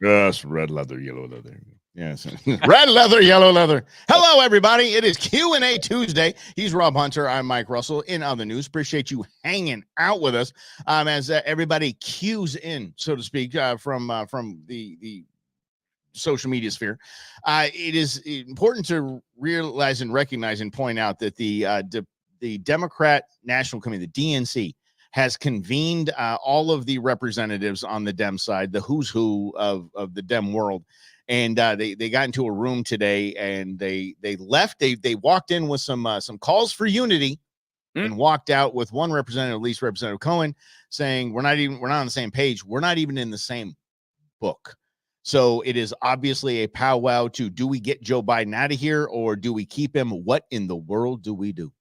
Yes, red leather, yellow leather. Yes, red leather, yellow leather. Hello, everybody. It is Q&A Tuesday. He's Rob Hunter. I'm Mike Russell. In other news, appreciate you hanging out with us as everybody cues in, so to speak, from the social media sphere. It is important to realize and recognize and point out that the Democrat National Committee, the DNC, has convened all of the representatives on the Dem side, the who's who of the Dem world. And they got into a room today and they left. They walked in with some calls for unity and walked out with one representative, at least Representative Cohen, saying we're not on the same page. We're not even in the same book. So it is obviously a powwow to, do we get Joe Biden out of here or do we keep him? What in the world do we do?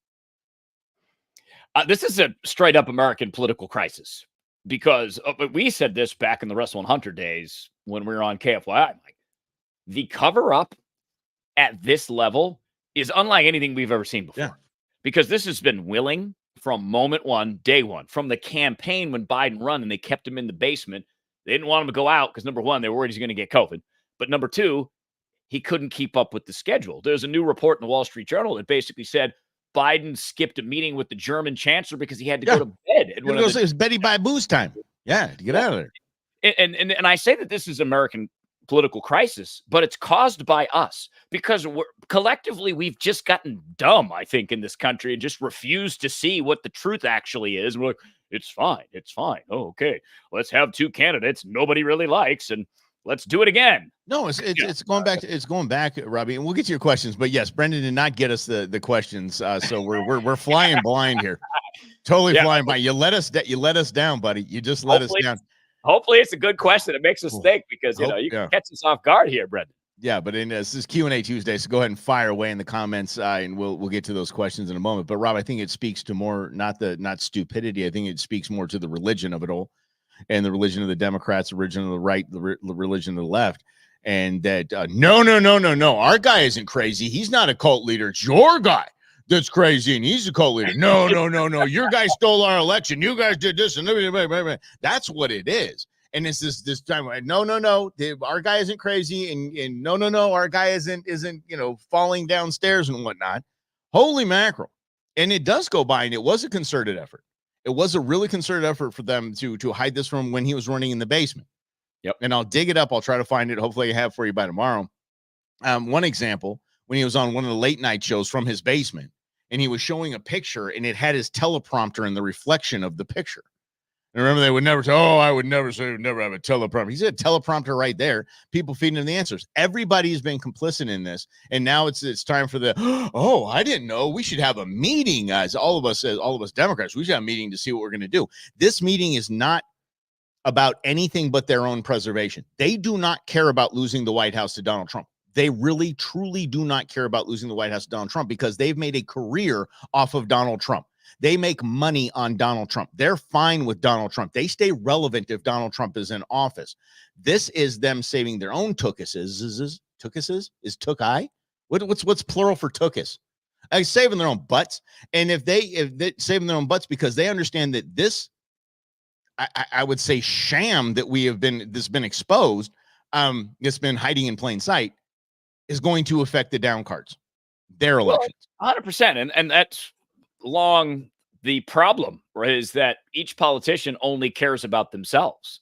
This is a straight up American political crisis because we said this back in the Russell and Hunter days when we were on KFYI. Like, the cover up at this level is unlike anything we've ever seen before, because this has been willing from moment one, day one, from the campaign when Biden run and they kept him in the basement. They didn't want him to go out because, number one, they were worried he's going to get COVID. But number two, he couldn't keep up with the schedule. There's a new report in the Wall Street Journal that basically said Biden skipped a meeting with the German chancellor because he had to go to bed. It was Betty by Boo's time. Yeah, to get out of there. And I say that this is American political crisis, but it's caused by us because collectively we've just gotten dumb, I think, in this country and just refused to see what the truth actually is. We're like, it's fine. It's fine. Oh, okay. Let's have two candidates nobody really likes and let's do it again. No, it's going back. It's going back, Robbie, and we'll get to your questions. But yes, Brendan did not get us the questions, so we're flying blind here, totally flying blind. You let us down, buddy. You just let us down. Hopefully, it's a good question that makes us think because you can catch us off guard here, Brendan. Yeah, but this is Q&A Tuesday, so go ahead and fire away in the comments, and we'll get to those questions in a moment. But Rob, I think it speaks to more not stupidity. I think it speaks more to the religion of it all, and the religion of the Democrats, the religion of the right, the religion of the left. And that no, our guy isn't crazy. He's not a cult leader. It's your guy that's crazy, and he's a cult leader. No. Your guy stole our election. You guys did this, and that's what it is. And it's this time. No. Our guy isn't crazy, and no. Our guy isn't falling downstairs and whatnot. Holy mackerel! And it does go by, and it was a concerted effort. It was a really concerted effort for them to hide this from when he was running in the basement. Yep. And I'll dig it up. I'll try to find it. Hopefully I have for you by tomorrow. One example, when he was on one of the late night shows from his basement and he was showing a picture and it had his teleprompter in the reflection of the picture. And remember, they would never say, I would never say, would never have a teleprompter. He said teleprompter right there. People feeding him the answers. Everybody's been complicit in this. And now it's time for the, I didn't know. We should have a meeting, guys. All of us Democrats, we should have a meeting to see what we're going to do. This meeting is not about anything but their own preservation. They do not care about losing the White House to Donald Trump. They really, truly do not care about losing the White House to Donald Trump because they've made a career off of Donald Trump. They make money on Donald Trump. They're fine with Donald Trump. They stay relevant if Donald Trump is in office. This is them saving their own tookuses. Tookuses? Is took-I? What's plural for tookus? Saving their own butts. And if they saving their own butts because they understand that this, I would say, sham that that's been exposed, that's been hiding in plain sight, is going to affect the down cards, their elections. 100%. And that's long the problem, right, is that each politician only cares about themselves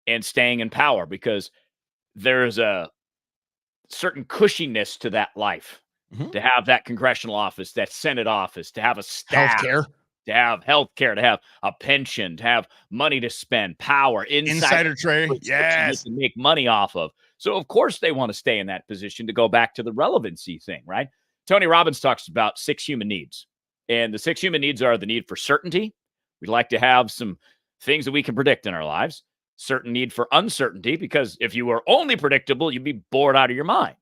and staying in power because there's a certain cushiness to that life, to have that congressional office, that Senate office, to have a staff. Healthcare. To have health care, to have a pension, to have money to spend, power, insider trading, yes, to make money off of. So, of course, they want to stay in that position to go back to the relevancy thing, right? Tony Robbins talks about 6 human needs. And the 6 human needs are the need for certainty. We'd like to have some things that we can predict in our lives. Certain need for uncertainty, because if you were only predictable, you'd be bored out of your mind.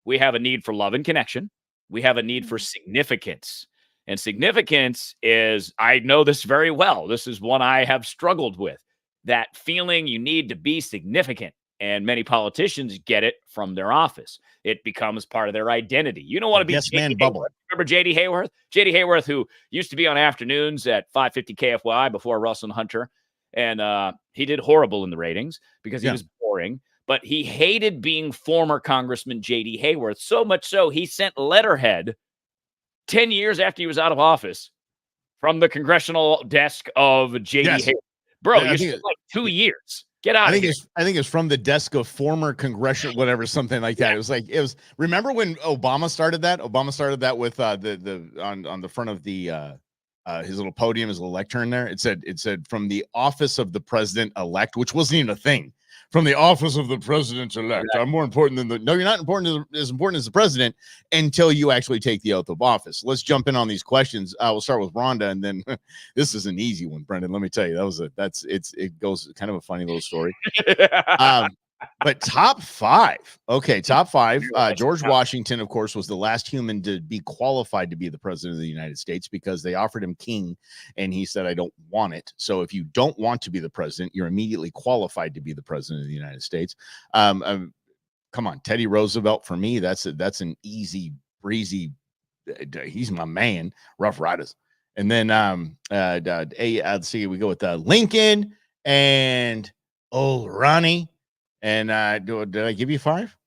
We have a need for love and connection. We have a need for significance. And significance is, I know this very well. This is one I have struggled with. That feeling you need to be significant. And many politicians get it from their office. It becomes part of their identity. You don't want to be yes man bubble. Remember J.D. Hayworth? J.D. Hayworth, who used to be on afternoons at 550 KFY before Russell and Hunter. And he did horrible in the ratings because he was boring. but he hated being former Congressman J.D. Hayworth, so much so he sent letterhead 10 years after he was out of office from the congressional desk of J.D. Yes. Hayworth. Bro, I you think spent like 2 years. Get out I of think here. it's from the desk of former congressional, whatever, something like that. Yeah. Remember when Obama started that? Obama started that with on the front of the his little podium, his little lectern there. It said from the office of the president elect, which wasn't even a thing. From the office of the president elect. Exactly. I'm more important than no, you're not as important as the president until you actually take the oath of office. Let's jump in on these questions. We'll start with Rhonda, and then this is an easy one, Brendan. Let me tell you, it goes kind of a funny little story. But top five. Okay, top five. George Washington, of course, was the last human to be qualified to be the president of the United States because they offered him king, and he said, "I don't want it." So if you don't want to be the president, you're immediately qualified to be the president of the United States. Come on, Teddy Roosevelt for me. That's an easy breezy. He's my man. Rough Riders. And then let's see, we go with Lincoln and old Ronnie. And did I give you five?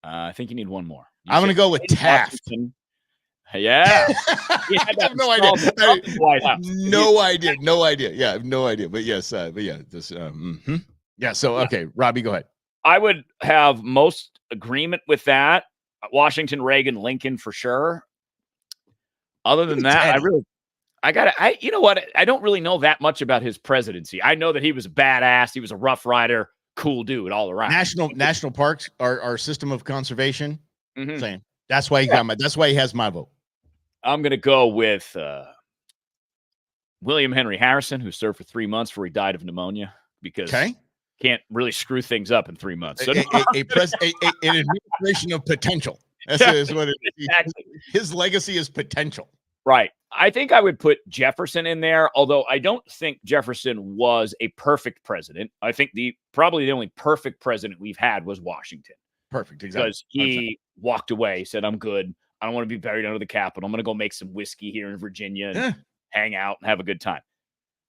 I think you need one more. I'm going to go with Taft. Washington. Yeah. I have no idea. No idea. Yeah, I have no idea. But yes, yeah. So, okay, Robbie, go ahead. I would have most agreement with that. Washington, Reagan, Lincoln for sure. Other than that, you know what? I don't really know that much about his presidency. I know that he was a badass. He was a rough rider, cool dude all around. National parks, our system of conservation. Mm-hmm. Same. That's why that's why he has my vote. I'm going to go with William Henry Harrison, who served for 3 months before he died of pneumonia because can't really screw things up in 3 months. So an administration of potential. That's what it is. Exactly. His legacy is potential. Right. I think I would put Jefferson in there, although I don't think Jefferson was a perfect president. I think probably the only perfect president we've had was Washington. Perfect, exactly. Because he walked away, said, "I'm good. I don't want to be buried under the Capitol. I'm going to go make some whiskey here in Virginia and hang out and have a good time."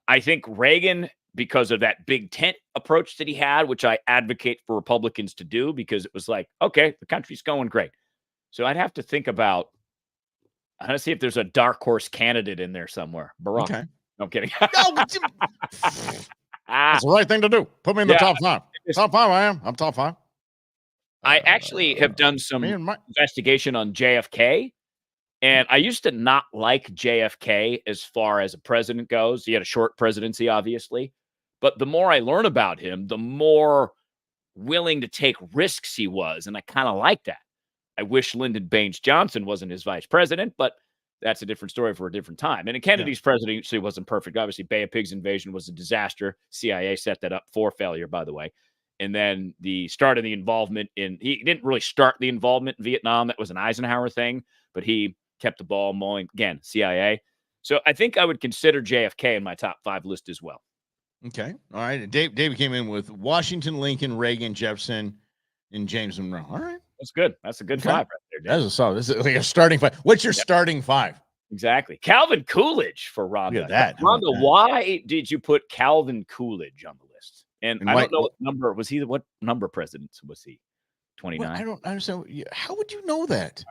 I think Reagan, because of that big tent approach that he had, which I advocate for Republicans to do, because it was like, okay, the country's going great. So I'd have to think about, I'm going to see if there's a dark horse candidate in there somewhere. Barack. Okay. No, I'm kidding. That's the right thing to do. Put me in the top five. Top five, I am. I'm top five. I actually have done some investigation on JFK, and I used to not like JFK as far as a president goes. He had a short presidency, obviously, but the more I learn about him, the more willing to take risks he was, and I kind of like that. I wish Lyndon Baines Johnson wasn't his vice president, but that's a different story for a different time. And Kennedy's presidency wasn't perfect. Obviously, Bay of Pigs invasion was a disaster. CIA set that up for failure, by the way. And then the start of the involvement he didn't really start the involvement in Vietnam. That was an Eisenhower thing, but he kept the ball rolling. Again, CIA. So I think I would consider JFK in my top five list as well. Okay. All right. David came in with Washington, Lincoln, Reagan, Jefferson, and James Monroe. All right. That's good. That's a good five right there, Dave. That's a solid. This is like a starting five. What's your starting five? Exactly. Calvin Coolidge for Rhonda. Look at that. Rhonda, why did you put Calvin Coolidge on the list? And I don't know what number was he. What number president was he? 29. I don't understand. How would you know that?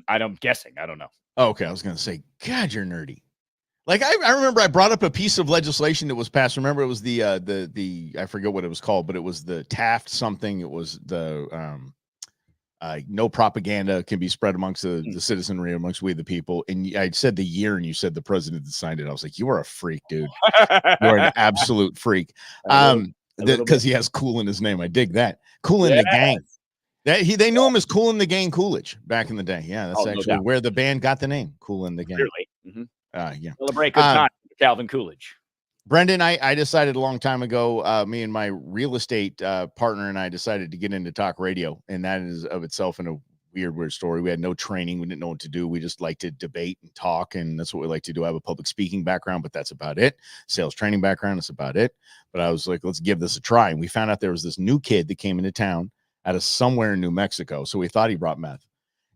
I'm guessing. I don't know. Oh, okay. I was going to say, God, you're nerdy. Like I remember I brought up a piece of legislation that was passed. Remember, it was the I forget what it was called, but it was the Taft something. It was the no propaganda can be spread amongst the citizenry, amongst we the people. And I said the year, and you said the president that signed it. I was like, you are a freak, dude. You're an absolute freak. Because he has Cool in his name. I dig that. Cool in the Gang. They knew him as Cool in the Gang Coolidge back in the day. Yeah, that's actually where the band got the name, Cool in the Gang. Clearly. Yeah. Celebrate good time, Calvin Coolidge. Brendan, I decided a long time ago, me and my real estate partner and I decided to get into talk radio, and that is of itself a weird story. We had no training. We didn't know what to do. We just like to debate and talk, and that's what we like to do. I have a public speaking background, but that's about it. Sales training background, that's about it. But I was like, let's give this a try. And we found out there was this new kid that came into town out of somewhere in New Mexico. So we thought he brought meth.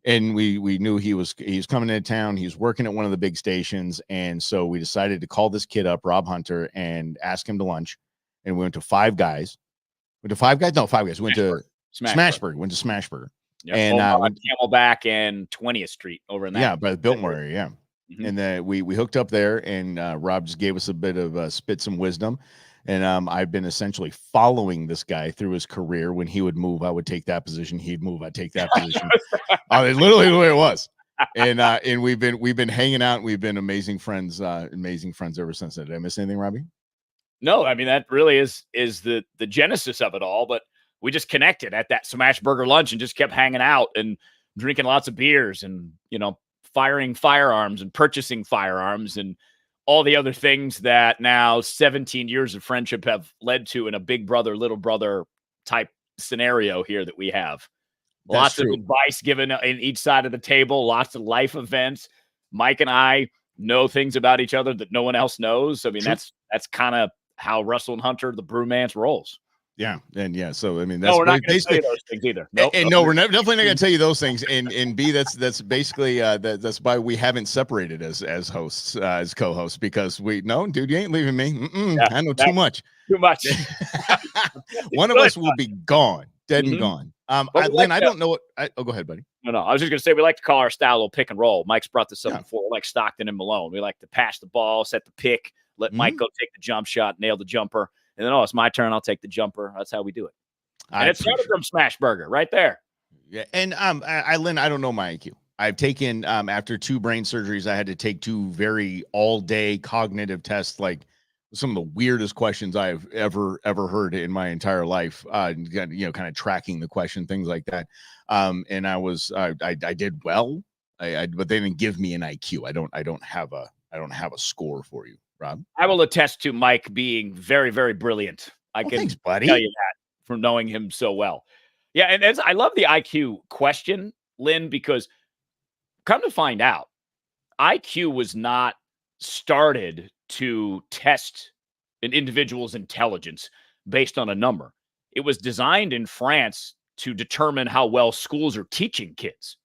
And we knew he was coming into town. He was working at one of the big stations. And so we decided to call this kid up, Rob Hunter, and ask him to lunch. And we went to Five Guys. Went to Five Guys? No, Five Guys. Went to Smashburger. Went to Smashburger. Yep. And on Camelback and 20th Street over in that. by the Biltmore area. Yeah. Mhm. And then we hooked up there, and Rob just gave us a bit of spit some wisdom. And I've been essentially following this guy through his career. When he would move, I would take that position. He'd move, I'd take that position. Literally the way it was. And we've been hanging out. We've been amazing friends ever since. Did I miss anything, Robbie? No, I mean, that really is the genesis of it all. But we just connected at that Smashburger lunch and just kept hanging out and drinking lots of beers and, firing firearms and purchasing firearms and all the other things that now 17 years of friendship have led to in a big brother, little brother type scenario here that we have. Lots of advice given in each side of the table, lots of life events. Mike and I know things about each other that no one else knows. I mean, that's kind of how Russell and Hunter, the bromance, rolls. Yeah. And so I mean, that's we're not going to tell you those things either. No, we're definitely not going to tell you those things. And B, that's basically that's why we haven't separated as hosts, as co-hosts, because dude, you ain't leaving me. Yeah, I know too much. Too much. One of us will be gone, dead and gone. Lynn, I don't know what. Go ahead, buddy. No. I was just going to say we like to call our style a little pick and roll. Mike's brought this up before, like Stockton and Malone. We like to pass the ball, set the pick, let Mike go take the jump shot, nail the jumper. And then, it's my turn. I'll take the jumper. That's how we do it. And it started from Smashburger right there. Yeah. And Lynn, I don't know my IQ. I've taken after 2 brain surgeries, I had to take 2 very all-day cognitive tests, like some of the weirdest questions I've ever heard in my entire life. Kind of tracking the question, things like that. And I did well. But they didn't give me an IQ. I don't have a score for you, Rob. I will attest to Mike being very, very brilliant. Thanks, buddy. Tell you that from knowing him so well. Yeah, and I love the IQ question, Lynn, because come to find out, IQ was not started to test an individual's intelligence based on a number. It was designed in France to determine how well schools are teaching kids.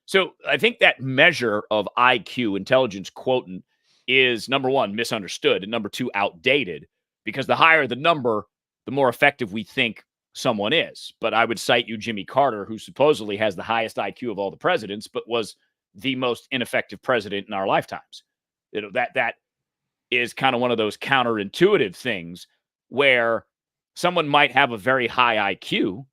So I think that measure of IQ, intelligence quotient, is number 1, misunderstood, and number 2, outdated, because the higher the number, the more effective we think someone is. But I would cite you Jimmy Carter, who supposedly has the highest IQ of all the presidents, but was the most ineffective president in our lifetimes. That is kind of one of those counterintuitive things where someone might have a very high IQ,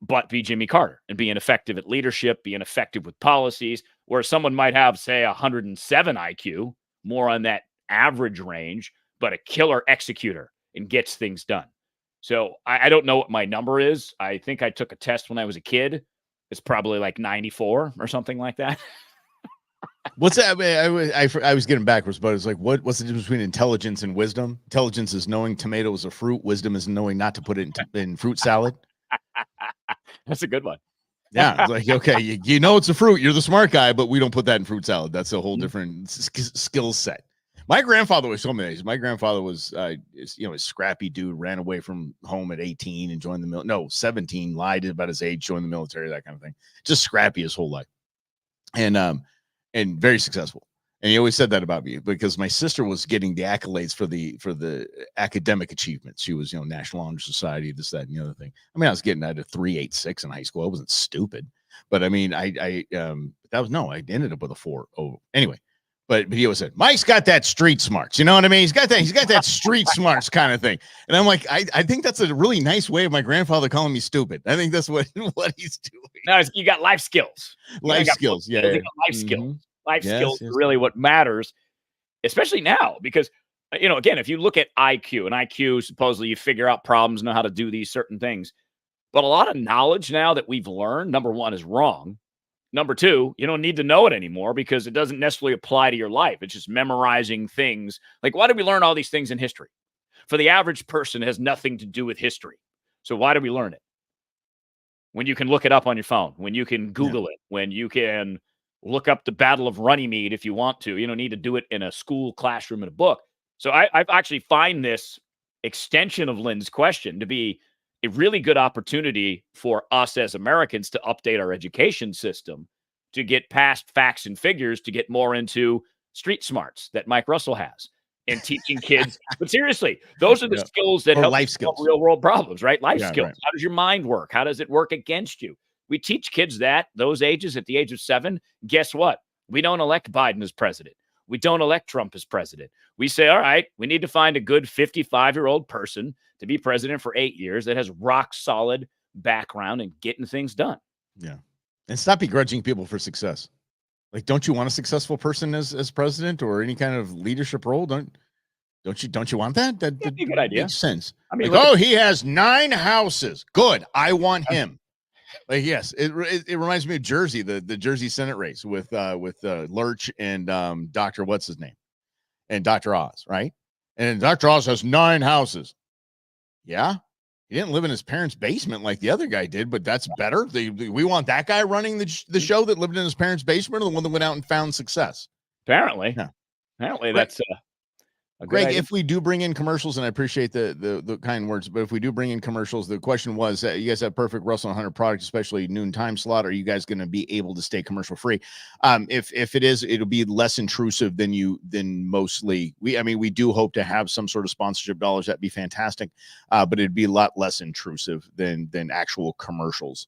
but be Jimmy Carter and be ineffective at leadership, be ineffective with policies, where someone might have, say, 107 IQ, more on that average range, but a killer executor and gets things done. So I don't know what my number is. I think I took a test when I was a kid. It's probably like 94 or something like that. What's that? I was getting backwards, but it's like, what's the difference between intelligence and wisdom? Intelligence is knowing tomato is a fruit. Wisdom is knowing not to put it in fruit salad. That's a good one. Yeah, it's like, okay, you know it's a fruit. You're the smart guy, but we don't put that in fruit salad. That's a whole different skill set. My grandfather was so amazing. My grandfather was, a scrappy dude, ran away from home at 18 and joined the military. No, 17, lied about his age, joined the military, that kind of thing. Just scrappy his whole life, and very successful. And he always said that about me, because my sister was getting the accolades for the academic achievements. She was, National Honor Society, this, that, and the other thing. I mean, I was getting at a 3.86 in high school. I wasn't stupid, but I mean, I ended up with a 4.0 anyway. But he always said, Mike's got that street smarts. You know what I mean? He's got that street smarts kind of thing. And I'm like, I think that's a really nice way of my grandfather calling me stupid. I think that's what he's doing. No, you got life skills. Life skills. Yeah. Life skills. Life skills are really what matters, especially now, because, again, if you look at IQ, and IQ, supposedly you figure out problems, know how to do these certain things. But a lot of knowledge now that we've learned, number 1, is wrong. Number 2, you don't need to know it anymore because it doesn't necessarily apply to your life. It's just memorizing things. Like, why did we learn all these things in history? For the average person, it has nothing to do with history. So why do we learn it? When you can look it up on your phone, when you can Google it, when you can look up the Battle of Runnymede if you want to. You don't need to do it in a school classroom in a book. So I actually find this extension of Lynn's question to be a really good opportunity for us as Americans to update our education system, to get past facts and figures, to get more into street smarts that Mike Russell has. and teaching kids. But seriously, those are the Yeah. skills that Or help life you solve skills. real world problems, right? Life Yeah, skills. right. How does your mind work? How does it work against you? We teach kids that those ages at the age of 7. Guess what? We don't elect Biden as president. We don't elect Trump as president. We say, all right, we need to find a good 55-year-old person to be president for 8 years that has rock solid background and getting things done. Yeah. And stop begrudging people for success. Like, don't you want a successful person as president or any kind of leadership role? Don't you want that? That That'd be a good idea. makes sense. I mean, Like, look oh, he has 9 houses. Good. I want him. Like, yes, it reminds me of Jersey, the Jersey Senate race with Lurch and Dr. What's his name? And Dr. Oz, right? And Dr. Oz has 9 houses. Yeah. He didn't live in his parents' basement like the other guy did, but that's better. We want that guy running the show that lived in his parents' basement, or the one that went out and found success. Apparently, Yeah. apparently that's a good Greg, idea. if we do bring in commercials, and I appreciate the kind words, but if we do bring in commercials, the question was, you guys have perfect Russell 100 product, especially noon time slot. Are you guys going to be able to stay commercial free? If it is, it'll be less intrusive than mostly. We do hope to have some sort of sponsorship dollars. That'd be fantastic, but it'd be a lot less intrusive than actual commercials.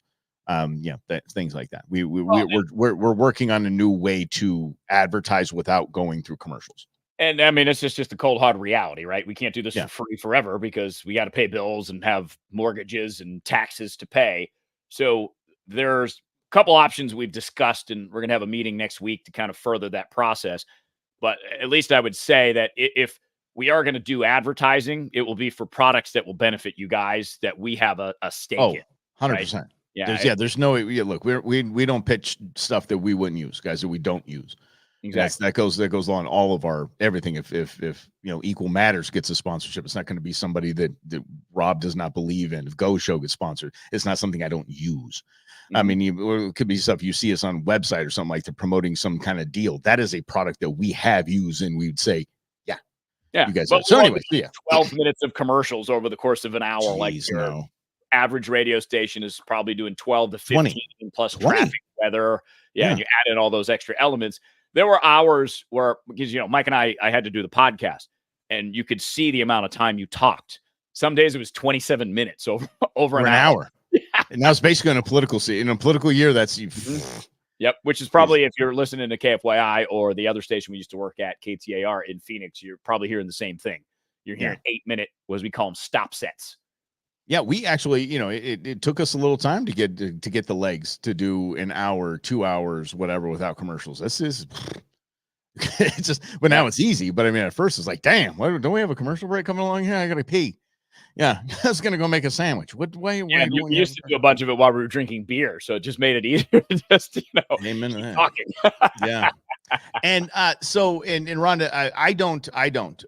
Things like that. We're working on a new way to advertise without going through commercials. And I mean, it's just the cold hard reality, right? We can't do this Yeah. for free forever because we got to pay bills and have mortgages and taxes to pay. So there's a couple options we've discussed, and we're going to have a meeting next week to kind of further that process. But at least I would say that if we are going to do advertising, it will be for products that will benefit you guys that we have a stake in. 100%. Right? Yeah. There's no look, we don't pitch stuff that we wouldn't use, guys, that we don't use. Exactly. That goes on all of our everything. If Equal Matters gets a sponsorship, it's not going to be somebody that Rob does not believe in. If Go Show gets sponsored, it's not something I don't use. Mm-hmm. I mean, it could be stuff you see us on website or something like that promoting some kind of deal. That is a product that we have used, and we'd say, yeah, you guys. So anyway, 12 minutes of commercials over the course of an hour. Jeez, like your average radio station is probably doing 12 to 15 20. plus traffic, weather. Yeah, and you add in all those extra elements. There were hours where, because, Mike and I had to do the podcast, and you could see the amount of time you talked. Some days it was 27 minutes over an hour. Yeah. And now it's basically in a political year, that's Yep, which is probably, if you're listening to KFYI or the other station we used to work at, KTAR in Phoenix, you're probably hearing the same thing. You're hearing 8-minute, as we call them, stop sets. Yeah, we actually, it took us a little time to get the legs to do an hour, 2 hours, whatever, without commercials. This is it's just, but now it's easy. But I mean, at first it's like, damn, don't we have a commercial break coming along here? I gotta pee. Yeah, I was gonna go make a sandwich. What way? Yeah, we used to do a bunch of it while we were drinking beer, so it just made it easier to just keep talking. Yeah. And so and Rhonda, I don't.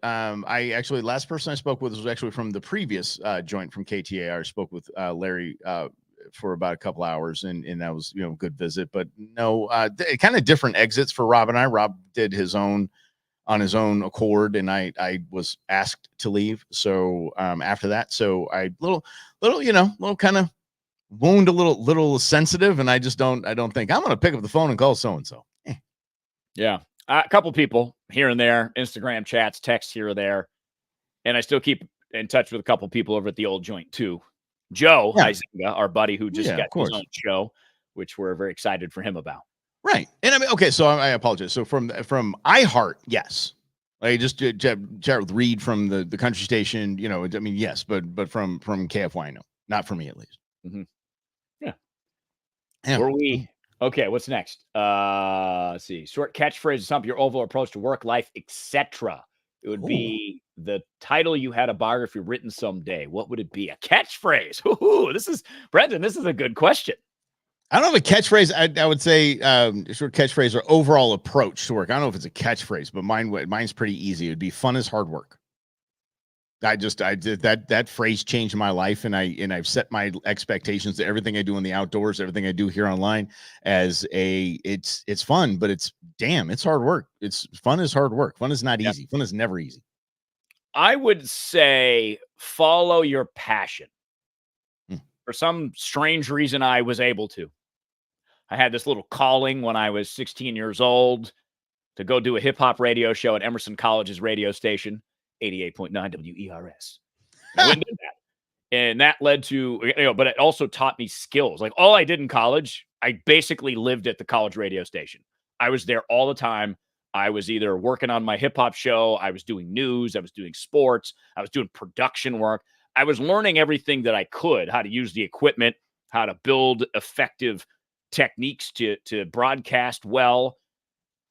I actually, last person I spoke with was actually from the previous joint from KTAR. I spoke with Larry for about a couple hours, and that was a good visit. But no, kind of different exits for Rob and I. Rob did his own on his own accord, and I was asked to leave. So after that, so I little kind of wound, a little sensitive, and I don't think I'm gonna pick up the phone and call so and so. Yeah. A couple people here and there, Instagram chats, texts here or there. And I still keep in touch with a couple people over at the old joint too. Joe Huizinga, our buddy who just got his own show, which we're very excited for him about. Right. And I mean, okay, so I apologize. So from iHeart, yes. I just chat with Reed from the country station, I mean, yes, but from KFY, no. Not for me, at least. Mm-hmm. Yeah. Were we... Okay, what's next? Let's see. Short catchphrase, sum up your overall approach to work, life, etc. It would be the title you had a biography written someday. What would it be? A catchphrase. Ooh, Brendan, this is a good question. I don't have a catchphrase. I would say short catchphrase or overall approach to work. I don't know if it's a catchphrase, but mine's pretty easy. It'd be fun is hard work. I did that phrase changed my life, and I've set my expectations to everything I do in the outdoors, everything I do here online as it's fun, but it's hard work. Fun is hard work. Fun is not easy. Fun is never easy. I would say follow your passion. For some strange reason, I was able to. I had this little calling when I was 16 years old. to go do a hip hop radio show at Emerson College's radio station, 88.9 WERS. I went and did that. And that led to, but it also taught me skills. Like all I did in college, I basically lived at the college radio station. I was there all the time. I was either working on my hip hop show, I was doing news, I was doing sports, I was doing production work. I was learning everything that I could, how to use the equipment, how to build effective techniques to broadcast well.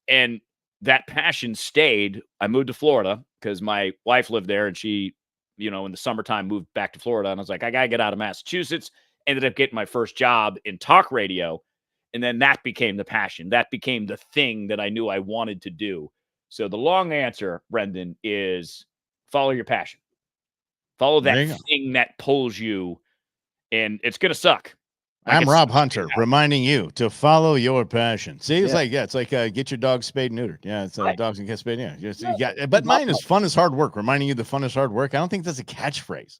And that passion stayed. I moved to Florida because my wife lived there, and she, in the summertime moved back to Florida. And I was like, I got to get out of Massachusetts. Ended up getting my first job in talk radio. And then that became the passion. That became the thing that I knew I wanted to do. So the long answer, Brendan, is follow your passion. Follow that thing that pulls you, and it's going to suck. I'm Rob Hunter reminding you to follow your passion. See, it's like get your dog spayed and neutered. Yeah, it's dogs and get spayed. Yeah, but mine is fun is hard work. Reminding you the fun is hard work. I don't think that's a catchphrase.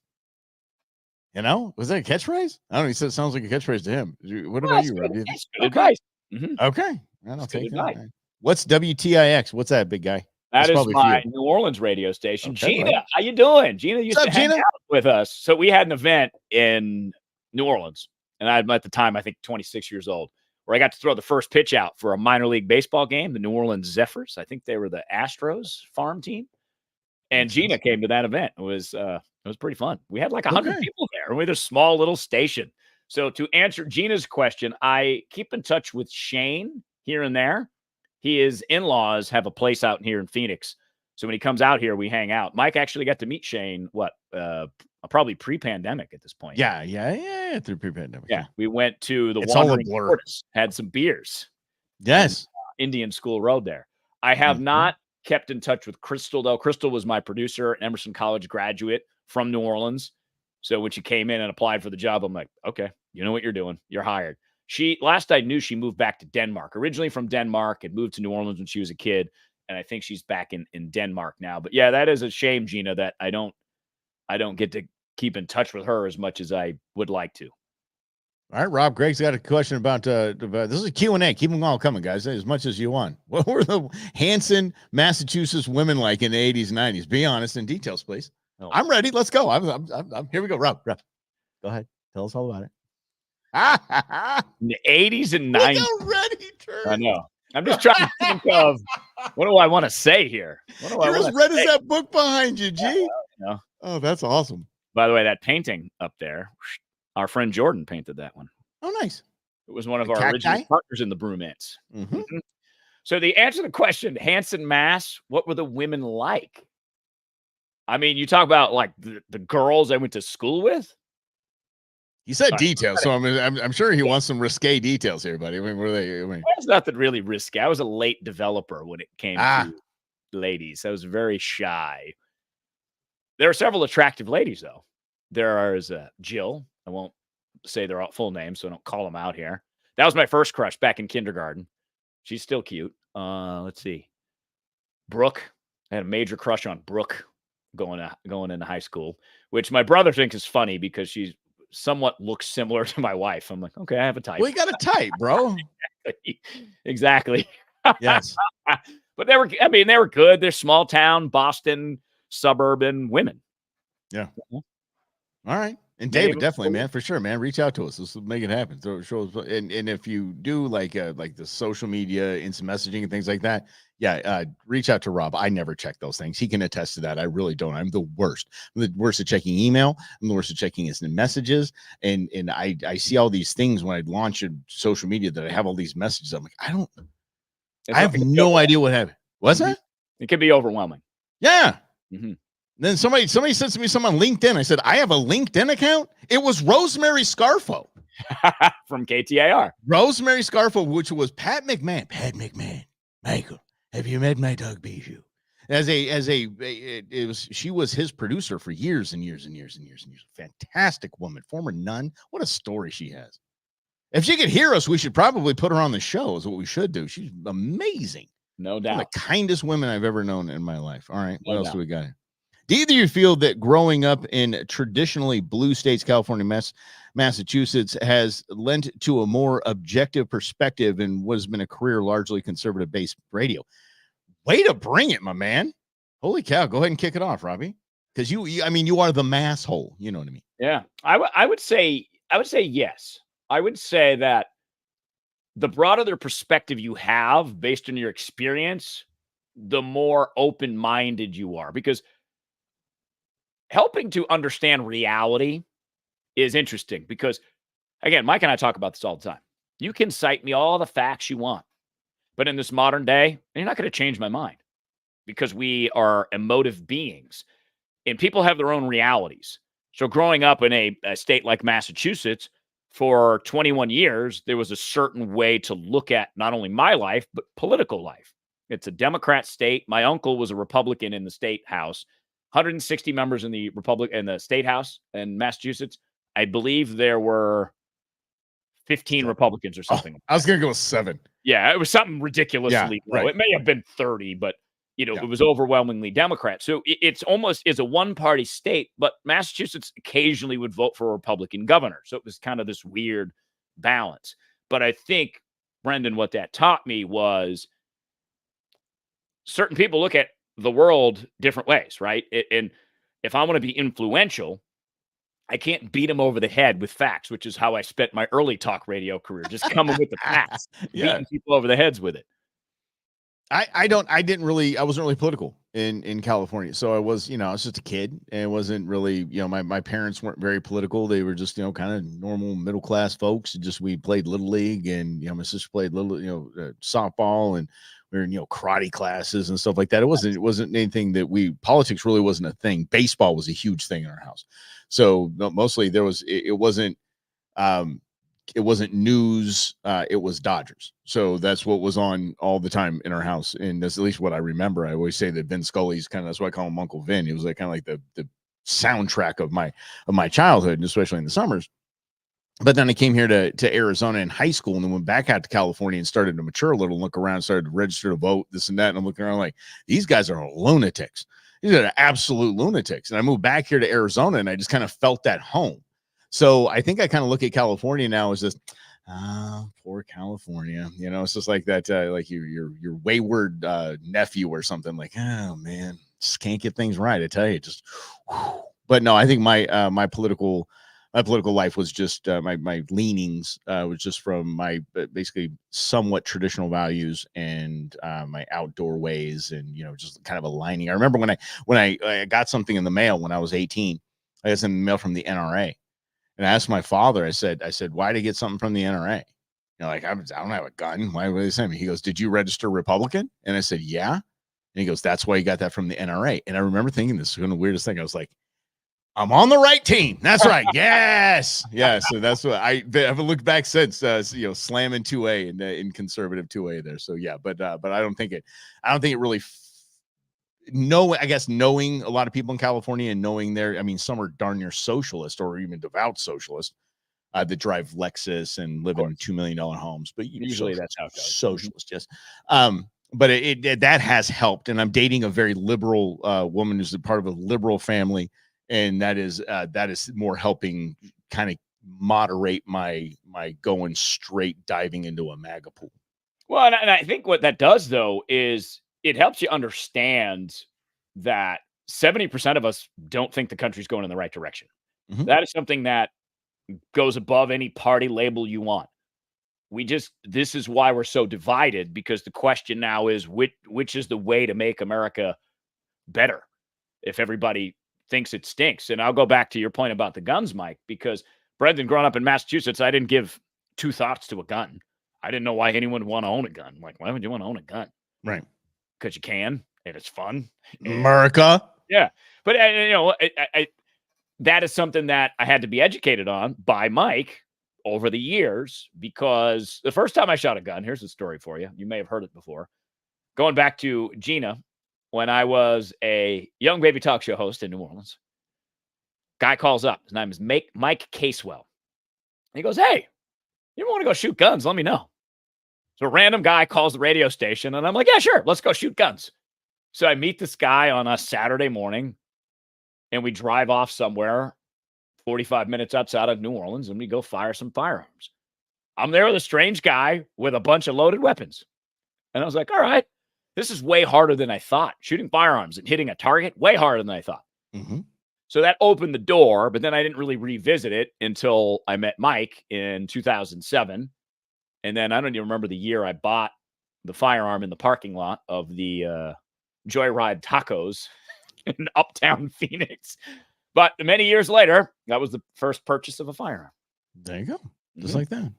Was that a catchphrase? I don't know. He said it sounds like a catchphrase to him. What about you, Rob? Good advice. Okay, I don't take that. What's WTIX? What's that, big guy? That is my New Orleans radio station. Okay, Gina, how you doing? Gina used to hang out with us. So we had an event in New Orleans, and I'm at the time, I think 26 years old, where I got to throw the first pitch out for a minor league baseball game, the New Orleans Zephyrs. I think they were the Astros farm team. And Gina came to that event. It was pretty fun. We had like 100 people there. We had a small little station. So to answer Gina's question, I keep in touch with Shane here and there. His in-laws have a place out here in Phoenix. So when he comes out here, we hang out. Mike actually got to meet Shane, probably pre-pandemic at this point. Yeah, through pre-pandemic. Yeah, we went to the Wandering Tortoise, had some beers. Yes. Indian School Road there. I have not kept in touch with Crystal, though. Crystal was my producer, an Emerson College graduate from New Orleans. So when she came in and applied for the job, I'm like, okay, you know what you're doing. You're hired. Last I knew, she moved back to Denmark, originally from Denmark, and moved to New Orleans when she was a kid. And I think she's back in Denmark now. But yeah, that is a shame, Gina, that I don't get to keep in touch with her as much as I would like to. All right, Rob. Greg's got a question about this is a Q&A. Keep them all coming, guys, as much as you want. What were the Hanson, Massachusetts women like in the 80s and 90s? Be honest in details, please. Oh. I'm ready. Let's go. I'm here we go. Rob. Go ahead. Tell us all about it. In the 80s and 90s. Ready, I know. I'm just trying to think of what do I want to say here? You're as red as that book behind you, G. Yeah. Oh, that's awesome. By the way, that painting up there, our friend Jordan painted that one. Oh, nice. It was one of our original partners in the Brumettes. Mm-hmm. So the answer to the question, Hanson, Mass, what were the women like? I mean, you talk about like the girls I went to school with. He said details, so I'm sure he wants some risque details here, buddy. I mean, what are they? There's nothing really risque. I was a late developer when it came to ladies. I was very shy. There are several attractive ladies, though. There is Jill. I won't say their full names, so I don't call them out here. That was my first crush back in kindergarten. She's still cute. Let's see. Brooke. I had a major crush on Brooke going into high school, which my brother thinks is funny because she's somewhat looks similar to my wife. I'm like, okay, I have a type. We got a type, bro. Exactly. Yes. But they were good. They're small town, Boston, suburban women. Yeah. All right. And David, definitely, man, for sure, man. Reach out to us. Let's make it happen. So show us, and if you do like the social media, instant messaging, and things like that, reach out to Rob. I never check those things. He can attest to that. I really don't. I'm the worst. I'm the worst at checking email. I'm the worst at checking instant messages. And I see all these things when I launch a social media that I have all these messages. I'm like, I have no idea what happened. What's that? It can be overwhelming. Yeah. Mm-hmm. Then somebody said to me something on LinkedIn. I said, I have a LinkedIn account. It was Rosemary Scarfo from KTAR. Rosemary Scarfo, which was Pat McMahon. Pat McMahon. Michael, have you met my dog Bijou? She was his producer for years and years and years and years and years. Fantastic woman, former nun. What a story she has. If she could hear us, we should probably put her on the show. Is what we should do. She's amazing. No doubt. One of the kindest women I've ever known in my life. All right. What else do we got here? Do either of you feel that growing up in traditionally blue states, California, Massachusetts, has lent to a more objective perspective in what has been a career largely conservative-based radio? Way to bring it, my man. Holy cow. Go ahead and kick it off, Robbie. Because I mean, you are the mass hole. You know what I mean? Yeah. I would say yes. I would say that the broader the perspective you have based on your experience, the more open-minded you are. Because helping to understand reality is interesting because, again, Mike and I talk about this all the time. You can cite me all the facts you want, but in this modern day, you're not going to change my mind because we are emotive beings and people have their own realities. So growing up in a state like Massachusetts for 21 years, there was a certain way to look at not only my life, but political life. It's a Democrat state. My uncle was a Republican in the state house, 160 members in the state house in Massachusetts. I believe there were 15 Republicans or something. I was going to go with 7. Yeah, it was something ridiculously low. right. It may have been 30, but Yeah. it was overwhelmingly Democrat. So it's almost is a one-party state, but Massachusetts occasionally would vote for a Republican governor. So it was kind of this weird balance. But I think, Brendan, what that taught me was certain people look at the world different ways, right? And if I want to be influential, I can't beat them over the head with facts, which is how I spent my early talk radio career, just coming with the facts, beating people over the heads with it. I wasn't really political in California. So I was just a kid, and it wasn't really, my parents weren't very political. They were just, kind of normal middle-class folks. We played little league, and, my sister played softball, and we were in, karate classes and stuff like that. It wasn't anything that politics really wasn't a thing. Baseball was a huge thing in our house. So mostly it wasn't news. It was Dodgers. So that's what was on all the time in our house. And that's at least what I remember. I always say that Vin Scully's that's why I call him Uncle Vin. He was like kind of like the soundtrack of my childhood, especially in the summers. But then I came here to Arizona in high school and then went back out to California and started to mature a little, look around, started to register to vote, this and that. And I'm looking around like, these guys are lunatics. These are absolute lunatics. And I moved back here to Arizona and I just kind of felt at home. So I think I kind of look at California now as just, poor California. It's just like that, like your wayward nephew or something. Like, oh man, just can't get things right. I tell you, just. Whew. But no, I think my political life was just my leanings was just from my basically somewhat traditional values and my outdoor ways and just kind of aligning. I remember when I got something in the mail when I was 18, I got some mail from the NRA. And I asked my father, I said, why did I get something from the NRA? Like, I don't have a gun. Why would they send me? He goes, did you register Republican? And I said, yeah. And he goes, that's why you got that from the NRA. And I remember thinking this is kind of the weirdest thing. I was like, I'm on the right team. That's right. Yes. Yeah. So that's what I haven't looked back since, slamming 2A in conservative 2A there. So yeah, but I don't think it really knowing a lot of people in California and knowing some are darn near socialist or even devout socialist that drive Lexus and live in $2 million homes. But usually that's how it goes. Socialist, yes. But it that has helped. And I'm dating a very liberal woman who's a part of a liberal family. And that is more helping kind of moderate my going straight diving into a MAGA pool. Well, and I think what that does though is it helps you understand that 70% of us don't think the country's going in the right direction. Mm-hmm. That is something that goes above any party label you want. This is why we're so divided, because the question now is which is the way to make America better if everybody thinks it stinks. And I'll go back to your point about the guns, Mike, because Brendan, growing up in Massachusetts, I didn't give two thoughts to a gun. I didn't know why anyone would want to own a gun. Like, why would you want to own a gun? Right. Because you can, and it's fun. America. Yeah. But, that is something that I had to be educated on by Mike over the years, because the first time I shot a gun, here's the story for you. You may have heard it before. Going back to Gina, when I was a young baby talk show host in New Orleans, guy calls up. His name is Mike Casewell. He goes, hey, you ever want to go shoot guns? Let me know. So a random guy calls the radio station, and I'm like, yeah, sure. Let's go shoot guns. So I meet this guy on a Saturday morning, and we drive off somewhere 45 minutes outside of New Orleans, and we go fire some firearms. I'm there with a strange guy with a bunch of loaded weapons. And I was like, all right. this is way harder than I thought. Shooting firearms and hitting a target, way harder than I thought. Mm-hmm. So that opened the door, but then I didn't really revisit it until I met Mike in 2007. And then I don't even remember the year I bought the firearm in the parking lot of the Joyride Tacos in Uptown Phoenix. But many years later, that was the first purchase of a firearm. There you go. Just like that.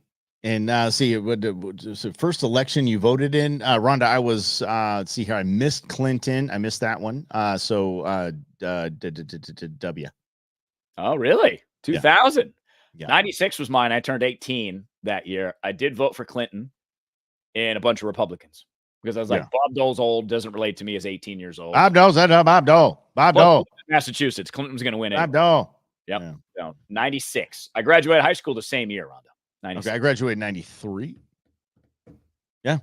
And see, what was the first election you voted in? Rhonda, I was, let's see here. I missed Clinton. I missed that one. W. Oh, really? 2000. Yeah. 96 was mine. I turned 18 that year. I did vote for Clinton and a bunch of Republicans because I was like, Bob Dole's old, doesn't relate to me as 18 years old. Bob Dole. Massachusetts. Clinton was going to win it. Bob Dole. Yep. Yeah. So, 96. I graduated high school the same year, Rhonda. 96. Okay, I graduated in 93. Yeah.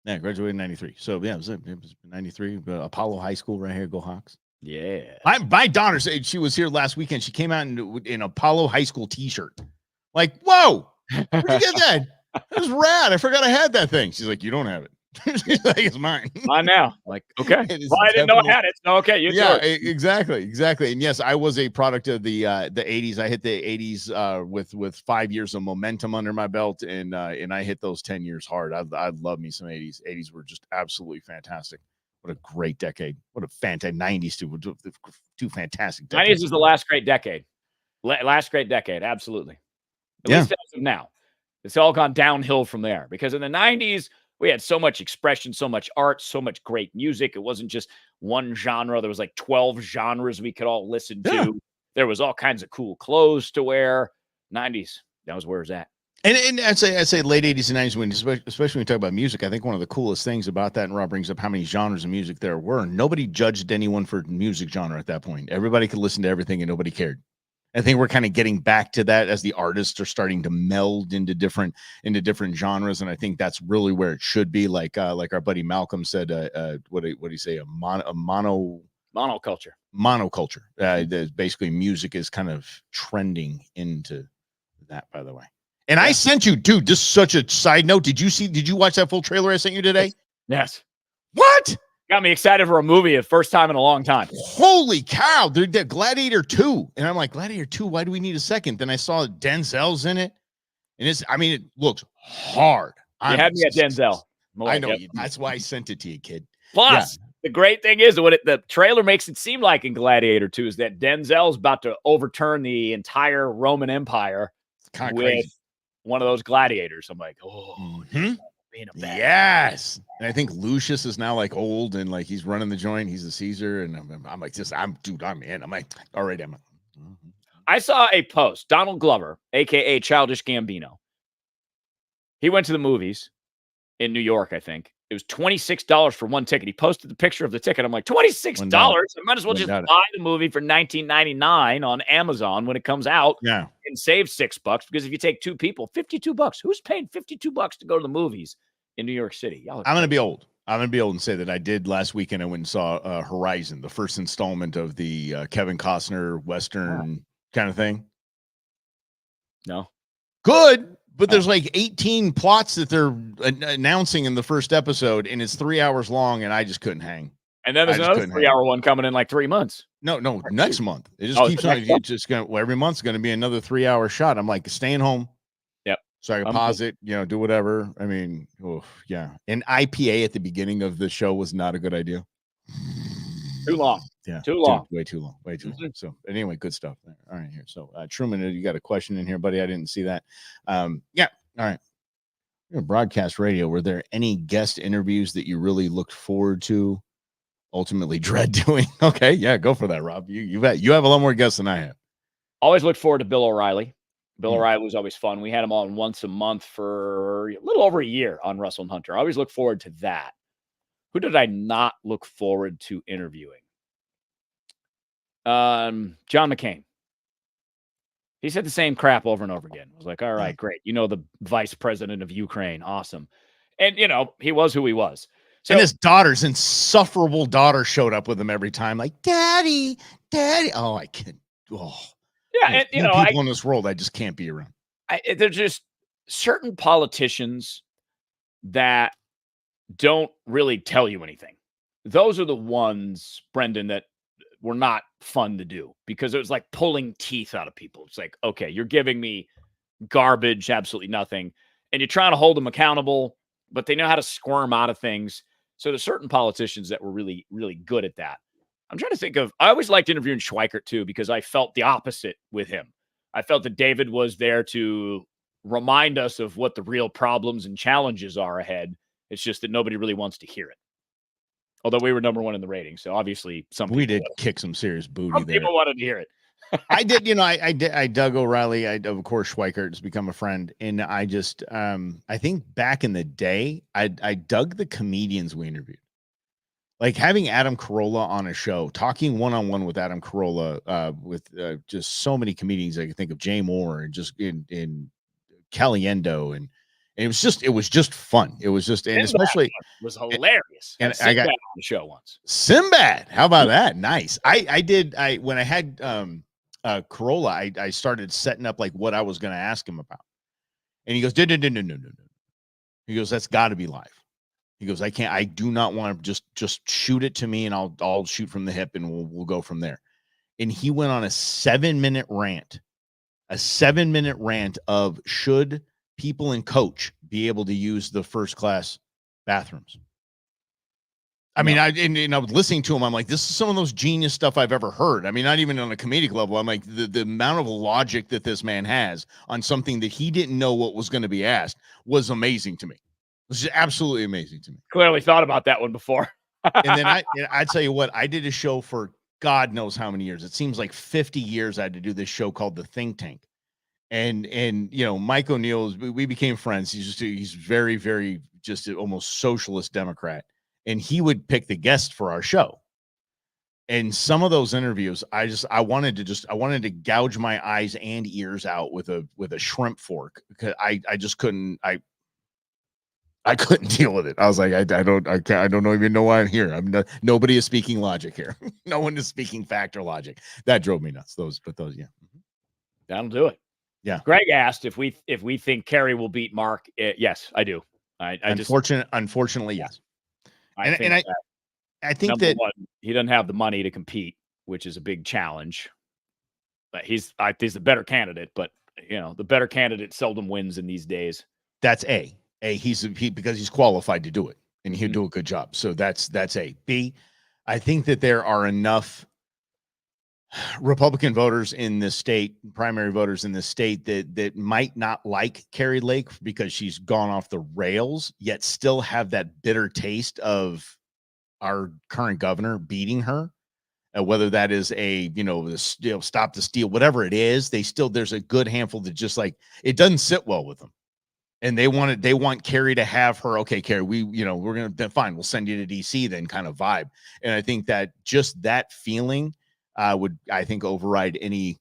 Yeah, I graduated in 93. So, yeah, it was 93. Apollo High School right here. Go Hawks. Yeah. My daughter said she was here last weekend. She came out in Apollo High School t-shirt. Like, whoa, where'd you get that? That was rad. I forgot I had that thing. She's like, you don't have it. She's like, it's mine. Mine now. Like, okay. Well, I didn't know I had it. So, okay. Exactly. And yes, I was a product of the 80s. I hit the 80s with 5 years of momentum under my belt, and I hit those 10 years hard. I love me some 80s. 80s were just absolutely fantastic. What a great decade. What a fantastic 90s too. Two fantastic decades. 90s is the last great decade. Last great decade. Absolutely. At least as of now. It's all gone downhill from there because in the 90s, we had so much expression, so much art, so much great music. It wasn't just one genre. There was like 12 genres we could all listen to. Yeah. There was all kinds of cool clothes to wear. 90s, that was where it's at. And I'd say late 80s and 90s, especially when you talk about music, I think one of the coolest things about that, and Rob brings up how many genres of music there were, nobody judged anyone for music genre at that point. Everybody could listen to everything and nobody cared. I think we're kind of getting back to that as the artists are starting to meld into different genres, and I think that's really where it should be. Like our buddy Malcolm said, what did he say? A monoculture. Basically, music is kind of trending into that. By the way, and I sent you, dude. Just such a side note. Did you watch that full trailer I sent you today? Yes. What? Got me excited for a movie the first time in a long time. Holy cow, dude, that Gladiator 2. And I'm like, Gladiator 2, why do we need a second? Then I saw Denzel's in it. And it looks hard. You had me at Denzel. I know. That's why I sent it to you, kid. Plus, the great thing is what the trailer makes it seem like in Gladiator 2 is that Denzel's about to overturn the entire Roman Empire with crazy. One of those gladiators. I'm like, oh, being a bad yes. And I think Lucius is now like old and like he's running the joint. He's the Caesar. And I'm like, I'm in. I'm like, all right, Emma. I saw a post. Donald Glover, a.k.a. Childish Gambino. He went to the movies in New York, I think. It was $26 for one ticket. He posted the picture of the ticket. I'm like, $26? I might as well just buy the movie for $19.99 on Amazon when it comes out and save $6 because if you take two people, $52. Who's paying $52 to go to the movies in New York City? I'm going to be old. I'm going to be old and say that I did last weekend. I went and saw Horizon, the first installment of the Kevin Costner Western kind of thing. No. Good. But there's like 18 plots that they're announcing in the first episode, and it's 3 hours long, and I just couldn't hang. And then there's another 3-hour one coming in like 3 months. No, next month. It just keeps on. It's just every month's going to be another 3-hour shot. I'm like staying home. Yep. So I can pause it, do whatever. I mean, yeah. An IPA at the beginning of the show was not a good idea. Too long. Yeah. Too long. Way too long. So anyway, good stuff. All right, here. So Truman, you got a question in here, buddy? I didn't see that. Yeah. All right. Broadcast radio. Were there any guest interviews that you really looked forward to? Ultimately dread doing? Okay. Yeah. Go for that, Rob. You have a lot more guests than I have. Always look forward to Bill O'Reilly. Bill O'Reilly was always fun. We had him on once a month for a little over a year on Russell and Hunter. I always look forward to that. Who did I not look forward to interviewing? John McCain. He said the same crap over and over again. I was like, all right, great. The vice president of Ukraine. Awesome. And, he was who he was. So, and his daughter's insufferable daughter showed up with him every time. Like, Daddy. Oh, I can't. Oh. Yeah. And, people in this world, I just can't be around. There's just certain politicians that don't really tell you anything. Those are the ones, Brendan, that were not fun to do because it was like pulling teeth out of people. It's like, okay, you're giving me garbage, absolutely nothing, and you're trying to hold them accountable, but they know how to squirm out of things. So there's certain politicians that were really, really good at that. I'm trying to think of, I always liked interviewing Schweikert too, because I felt the opposite with him. I felt that David was there to remind us of what the real problems and challenges are ahead. It's just that nobody really wants to hear it. Although we were number one in the ratings, so obviously we did kick some serious booty some there. people wanted to hear it. I did, I Doug O'Reilly. Of course, Schweikert's become a friend, and I just, I think back in the day, I dug the comedians we interviewed, like having Adam Carolla on a show, talking one-on-one with Adam Carolla, with just so many comedians. I can think of Jay Moore and just in Caliendo, and it was just fun. It was just, and Sinbad especially was hilarious. and I got on the show once. Sinbad. How about that? Nice. When I had Carolla, I started setting up like what I was going to ask him about, and he goes, no. He goes, that's got to be live. He goes, I do not want to just shoot it to me, and I'll shoot from the hip, and we'll go from there. And he went on a 7-minute rant of should people in coach be able to use the first class bathrooms. I mean, I was listening to him. I'm like, this is some of those genius stuff I've ever heard. I mean, not even on a comedic level. I'm like, the amount of logic that this man has on something that he didn't know what was going to be asked was amazing to me. It was just absolutely amazing to me. Clearly thought about that one before. And then I tell you what, I did a show for God knows how many years. It seems like 50 years I had to do this show called The Think Tank. And Mike O'Neill, we became friends. He's very, very just almost socialist Democrat. And he would pick the guest for our show. And some of those interviews, I wanted to gouge my eyes and ears out with a shrimp fork, because I just couldn't, I couldn't deal with it. I was like, I don't even know why I'm here. Nobody is speaking logic here. No one is speaking fact or logic. That drove me nuts. Those, yeah. That'll do it. Yeah. Greg asked if we think Kerry will beat Mark. Yes, I do. Unfortunately, yes. I think that he doesn't have the money to compete, which is a big challenge. But he's the better candidate, but the better candidate seldom wins in these days. That's A. Because he's qualified to do it, and he'll do a good job. So that's A. B, I think that there are enough Republican voters in this state, primary voters in this state, that might not like Kari Lake because she's gone off the rails, yet still have that bitter taste of our current governor beating her. Whether that is stop the steal, whatever it is, there's a good handful that just like it doesn't sit well with them. And they want Kari to have her, okay, Kari, we're going to, fine, we'll send you to DC then kind of vibe. And I think that just that feeling would, I think, override any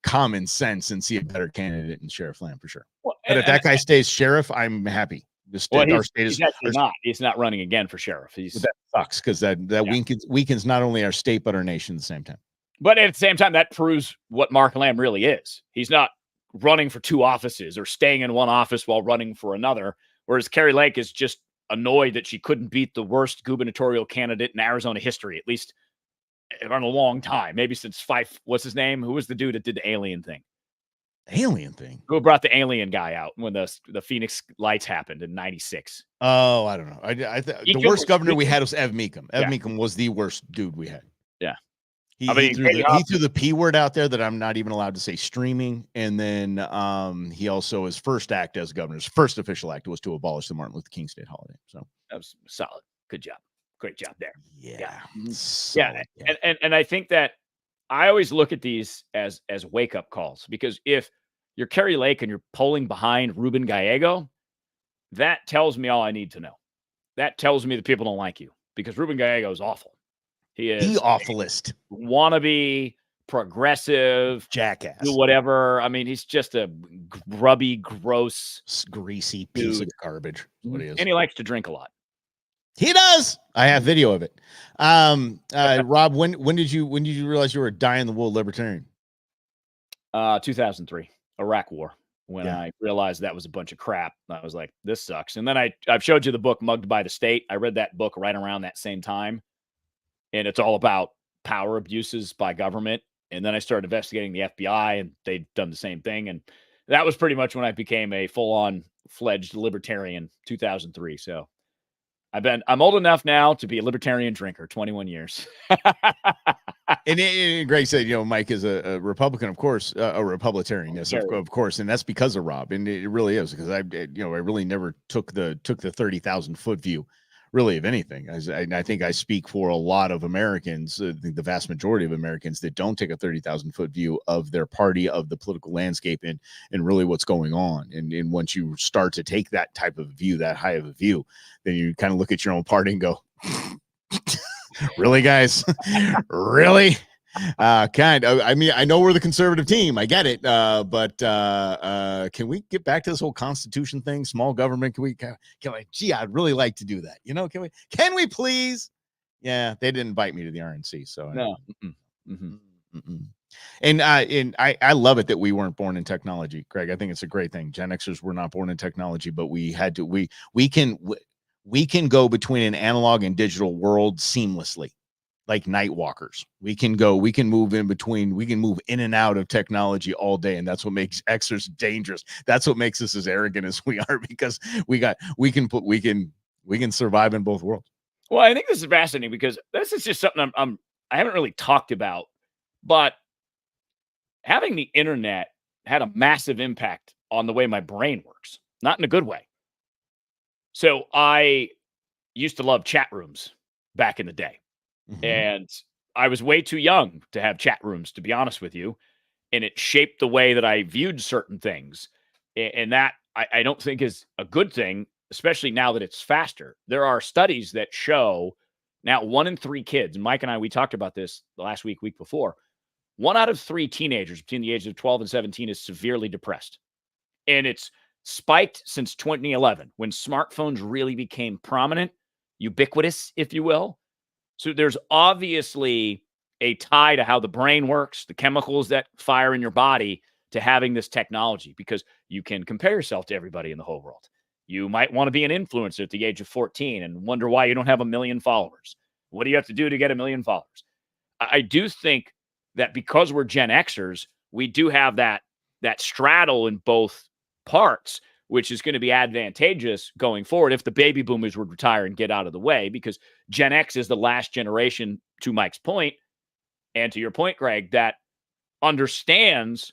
common sense and see a better candidate in Sheriff Lamb for sure. Well, but if that guy stays sheriff, I'm happy. Our state is actually not. He's not running again for sheriff. That sucks, because that weakens not only our state but our nation at the same time. But at the same time, that proves what Mark Lamb really is. He's not running for two offices or staying in one office while running for another, whereas Kari Lake is just annoyed that she couldn't beat the worst gubernatorial candidate in Arizona history, at least in a long time, maybe since what's his name? Who was the dude that did the alien thing? Alien thing? Who brought the alien guy out when the Phoenix lights happened in 96? Oh, I don't know. The worst governor we had was Ev Meekum. Ev Meekum was the worst dude we had. Yeah. He threw the P word out there that I'm not even allowed to say, streaming. And then he also, his first act as governor, his first official act was to abolish the Martin Luther King state holiday. So that was solid. Good job. Great job there. Yeah. And I think that I always look at these as wake-up calls, because if you're Kari Lake and you're polling behind Ruben Gallego, that tells me all I need to know. That tells me that people don't like you, because Ruben Gallego is awful. He is the awfulest, wannabe, progressive, jackass, do whatever. I mean, he's just a grubby, gross, greasy piece of garbage. What he is. And he likes to drink a lot. He does. I have video of it. Rob, when did you realize you were a dyed-in-the-wool libertarian? 2003, Iraq War. when Yeah. I realized that was a bunch of crap. I was like, this sucks. And then I've showed you the book Mugged by the State. I read that book right around that same time, and it's all about power abuses by government. And then I started investigating the FBI, and they'd done the same thing. And that was pretty much when I became a full-on fledged libertarian, 2003. So I'm old enough now to be a libertarian drinker, 21 years. And Greg said, Mike is a Republican, of course, a Republican, yes, of course, and that's because of Rob, and it really is because I really never took the 30,000-foot view, really, of anything. I think I speak for a lot of Americans, the vast majority of Americans that don't take a 30,000-foot view of their party, of the political landscape, and really what's going on. And once you start to take that type of view, that high of a view, then you kind of look at your own party and go, really, guys? Really? I mean, I know we're the conservative team. I get it. But can we get back to this whole Constitution thing? Small government? Can we, gee, I'd really like to do that. Can we please? Yeah, they didn't invite me to the RNC. So no. And I love it that we weren't born in technology, Greg. I think it's a great thing. Gen Xers were not born in technology, but we had to, we can go between an analog and digital world seamlessly, like night walkers. We can move in between, we can move in and out of technology all day. And that's what makes Xers dangerous. That's what makes us as arrogant as we are, because we can survive in both worlds. Well, I think this is fascinating because this is just something I haven't really talked about, but having the internet had a massive impact on the way my brain works, not in a good way. So I used to love chat rooms back in the day. Mm-hmm. And I was way too young to have chat rooms, to be honest with you. And it shaped the way that I viewed certain things. And that I don't think is a good thing, especially now that it's faster. There are studies that show now 1 in 3 kids, and Mike and I, we talked about this the last week before. 1 out of 3 teenagers between the ages of 12 and 17 is severely depressed. And it's spiked since 2011, when smartphones really became prominent, ubiquitous, if you will. So there's obviously a tie to how the brain works, the chemicals that fire in your body, to having this technology, because you can compare yourself to everybody in the whole world. You might want to be an influencer at the age of 14 and wonder why you don't have 1 million followers. What do you have to do to get 1 million followers? I do think that because we're Gen Xers, we do have that straddle in both parts, which is going to be advantageous going forward if the baby boomers would retire and get out of the way, because Gen X is the last generation, to Mike's point, and to your point, Greg, that understands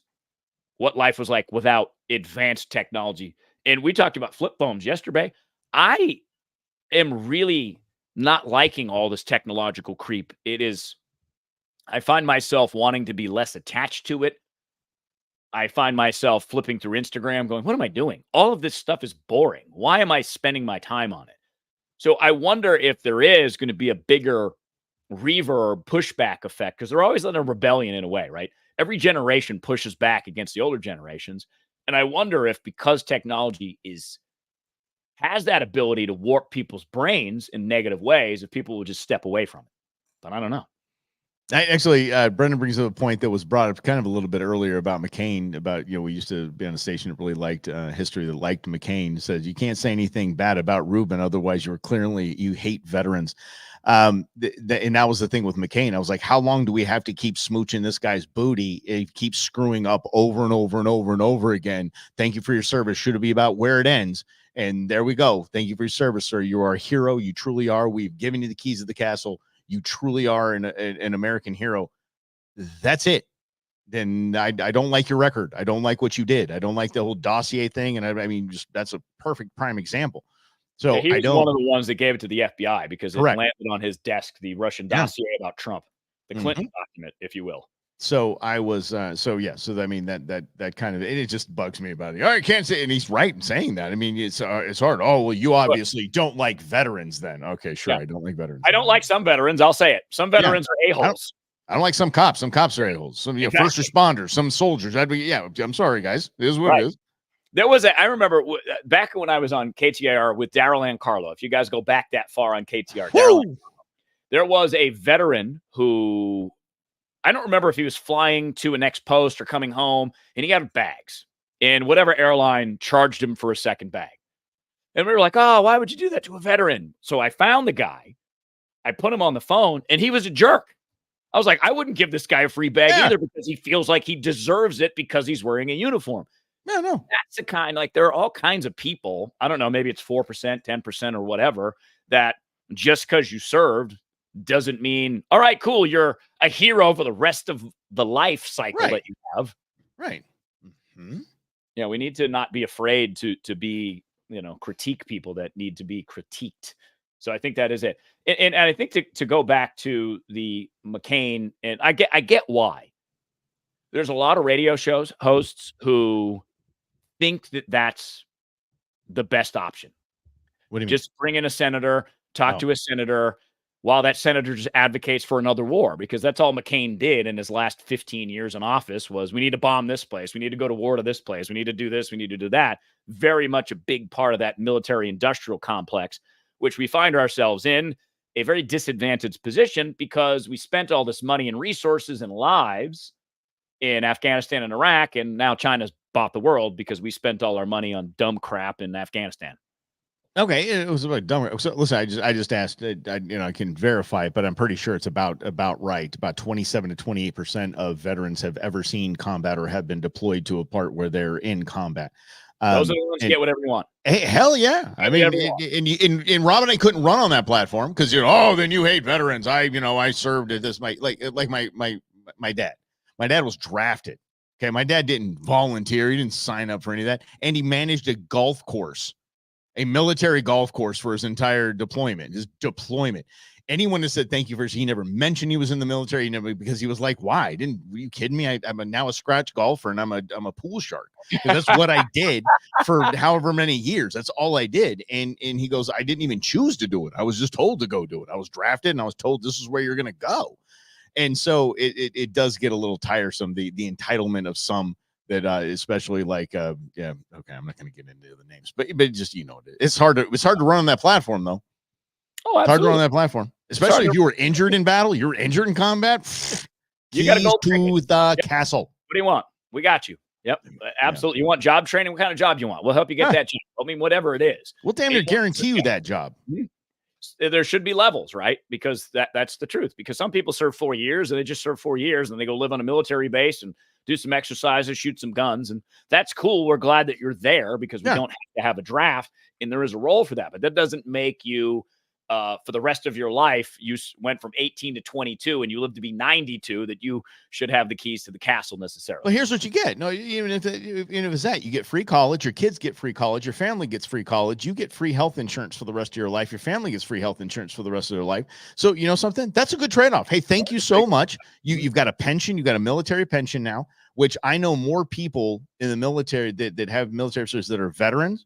what life was like without advanced technology. And we talked about flip phones yesterday. I am really not liking all this technological creep. I find myself wanting to be less attached to it. I find myself flipping through Instagram going, what am I doing? All of this stuff is boring. Why am I spending my time on it? So I wonder if there is going to be a bigger reverb pushback effect, because they're always in a rebellion in a way, right? Every generation pushes back against the older generations. And I wonder if, because technology has that ability to warp people's brains in negative ways, if people will just step away from it. But I don't know. Actually, Brendan brings up a point that was brought up kind of a little bit earlier about McCain, about, we used to be on a station that really liked history, that liked McCain. Says you can't say anything bad about Rubin, otherwise you hate veterans. And that was the thing with McCain. I was like, how long do we have to keep smooching this guy's booty? It keeps screwing up over and over and over and over again. Thank you for your service. Should it be about where it ends? And there we go. Thank you for your service, sir. You are a hero. You truly are. We've given you the keys of the castle. You truly are an American hero. That's it. Then I don't like your record. I don't like what you did. I don't like the whole dossier thing. And I mean, just that's a perfect prime example. So yeah, he was one of the ones that gave it to the FBI because it landed on his desk, the Russian dossier about Trump, the Clinton document, if you will. So I was, I mean, that kind of, it just bugs me about it. All right, can't say, and he's right in saying that. I mean, it's hard. Oh, well, you obviously don't like veterans then. Okay, sure. Yeah. I don't like veterans. I don't like some veterans. I'll say it. Some veterans are a-holes. I don't like some cops. Some cops are a-holes. Some first responders, some soldiers. I'm sorry, guys. This is what it is. There was I remember back when I was on KTAR with Daryl Ancarlo. If you guys go back that far on KTAR, there was a veteran who, I don't remember if he was flying to a next post or coming home, and he had bags. and whatever airline charged him for a second bag. And we were like, oh, why would you do that to a veteran? So I found the guy. I put him on the phone, and he was a jerk. I was like, I wouldn't give this guy a free bag either because he feels like he deserves it because he's wearing a uniform. No. That's the kind, like, there are all kinds of people. I don't know, maybe it's 4%, 10% or whatever, that just because you served doesn't mean, all right, cool, you're a hero for the rest of the life cycle that you have. Right. Mm-hmm. Yeah, we need to not be afraid to be, critique people that need to be critiqued. So I think that is it. And I think to go back to the McCain, and I get why. There's a lot of radio shows hosts who think that that's the best option. What do you mean? Just bring in a senator, talk to a senator, while that senator just advocates for another war, because that's all McCain did in his last 15 years in office was, we need to bomb this place. We need to go to war to this place. We need to do this. We need to do that. Very much a big part of that military industrial complex, which we find ourselves in a very disadvantaged position because we spent all this money and resources and lives in Afghanistan and Iraq, and now China's bought the world because we spent all our money on dumb crap in Afghanistan. Okay, it was about dumb. So listen, I just asked. I can verify it, but I'm pretty sure it's about right. About 27 to 28% of veterans have ever seen combat or have been deployed to a part where they're in combat. Those are the ones who get whatever you want. Hey, hell yeah! I mean, and Rob and I couldn't run on that platform because then you hate veterans. I served at this. My dad. My dad was drafted. Okay, my dad didn't volunteer. He didn't sign up for any of that, and he managed a golf course. A military golf course for his entire deployment, Anyone that said thank you first, he never mentioned he was in the military, because he was like, why? Were you kidding me? I'm now a scratch golfer and I'm a pool shark. That's what I did for however many years. That's all I did. And he goes, I didn't even choose to do it. I was just told to go do it. I was drafted and I was told this is where you're going to go. And so it does get a little tiresome, the entitlement of some that especially like okay, I'm not going to get into the names, but just it's hard to run on that platform though. Oh, absolutely. It's hard to run on that platform, especially if you were injured in battle, you're injured in combat. You got to go to the castle. What do you want? We got you. Yep, absolutely. You want job training? What kind of job you want? We'll help you get that job. I mean, whatever it is, we'll damn near guarantee you that job. There should be levels, right? Because that's the truth. Because some people serve 4 years and they just serve 4 years and they go live on a military base and do some exercises, shoot some guns. And that's cool. We're glad that you're there because we don't have to have a draft and there is a role for that. But that doesn't make you, for the rest of your life, you went from 18 to 22 and you live to be 92, that you should have the keys to the castle necessarily. Well, here's what you get. No, even if it's that, you get free college, your kids get free college, your family gets free college, you get free health insurance for the rest of your life, your family gets free health insurance for the rest of their life. So, you know something? That's a good trade-off. Hey, thank you so much. You've got a pension, you've got a military pension now, which I know more people in the military that have military service that are veterans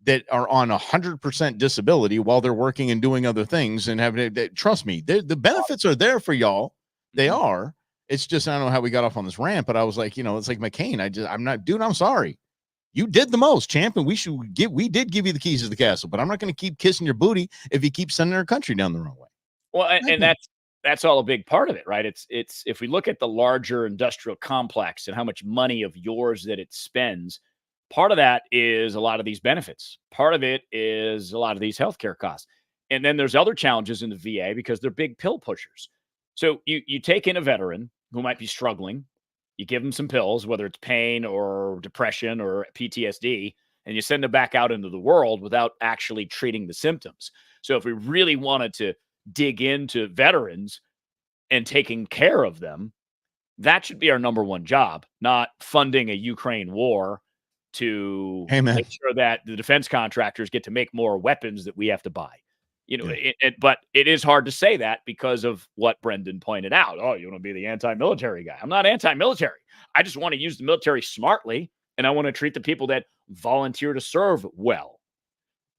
that are on 100% disability while they're working and doing other things and having trust me, the benefits are there for y'all. They are. It's just, I don't know how we got off on this rant, but I was like, it's like McCain. I'm sorry. You did the most, champ, and we did give you the keys to the castle, but I'm not going to keep kissing your booty if you keep sending our country down the wrong way. Well, and that's all a big part of it, right? It's if we look at the larger industrial complex and how much money of yours that it spends, part of that is a lot of these benefits. Part of it is a lot of these healthcare costs. And then there's other challenges in the VA because they're big pill pushers. So you take in a veteran who might be struggling, you give them some pills, whether it's pain or depression or PTSD, and you send them back out into the world without actually treating the symptoms. So if we really wanted to dig into veterans and taking care of them, that should be our number one job, not funding a Ukraine war to make sure that the defense contractors get to make more weapons that we have to buy. But it is hard to say that because of what Brendan pointed out. Oh, you want to be the anti-military guy. I'm not anti-military. I just want to use the military smartly, and I want to treat the people that volunteer to serve well.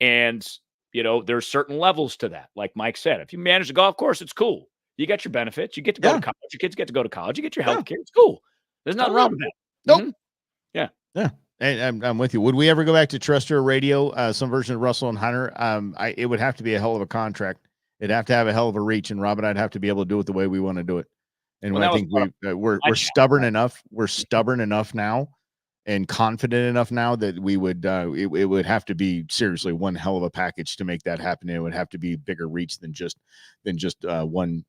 And, there's certain levels to that. Like Mike said, if you manage a golf course, it's cool. You get your benefits. You get to go to college. Your kids get to go to college. You get your health care. It's cool. There's nothing wrong with that. Nope. Mm-hmm. Yeah. Yeah. And I'm with you. Would we ever go back to terrestrial radio, some version of Russell and Hunter? It would have to be a hell of a contract. It'd have to have a hell of a reach, and Rob and I'd have to be able to do it the way we want to do it. And I think we're stubborn enough. We're stubborn enough now and confident enough now that we would it would have to be seriously one hell of a package to make that happen. It would have to be bigger reach than just one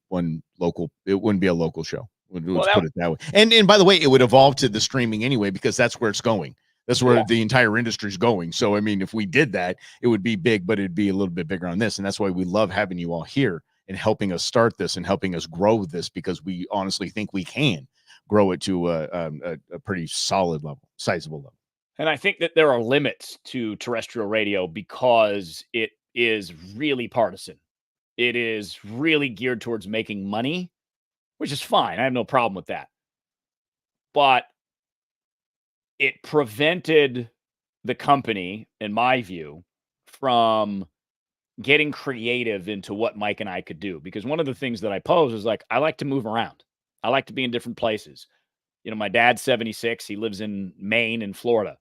local. It wouldn't be a local show. Let's put it that way. And by the way, it would evolve to the streaming anyway, because that's where it's going. That's where the entire industry is going. So I mean, if we did that, it would be big, but it'd be a little bit bigger on this. And that's why we love having you all here and helping us start this and helping us grow this, because we honestly think we can grow it to a pretty solid level, sizable level. And I think that there are limits to terrestrial radio because it is really partisan. It is really geared towards making money, which is fine. I have no problem with that. But it prevented the company, in my view, from getting creative into what Mike and I could do. Because one of the things that I pose is like, I like to move around. I like to be in different places. You know, my dad's 76. He lives in Maine and Florida.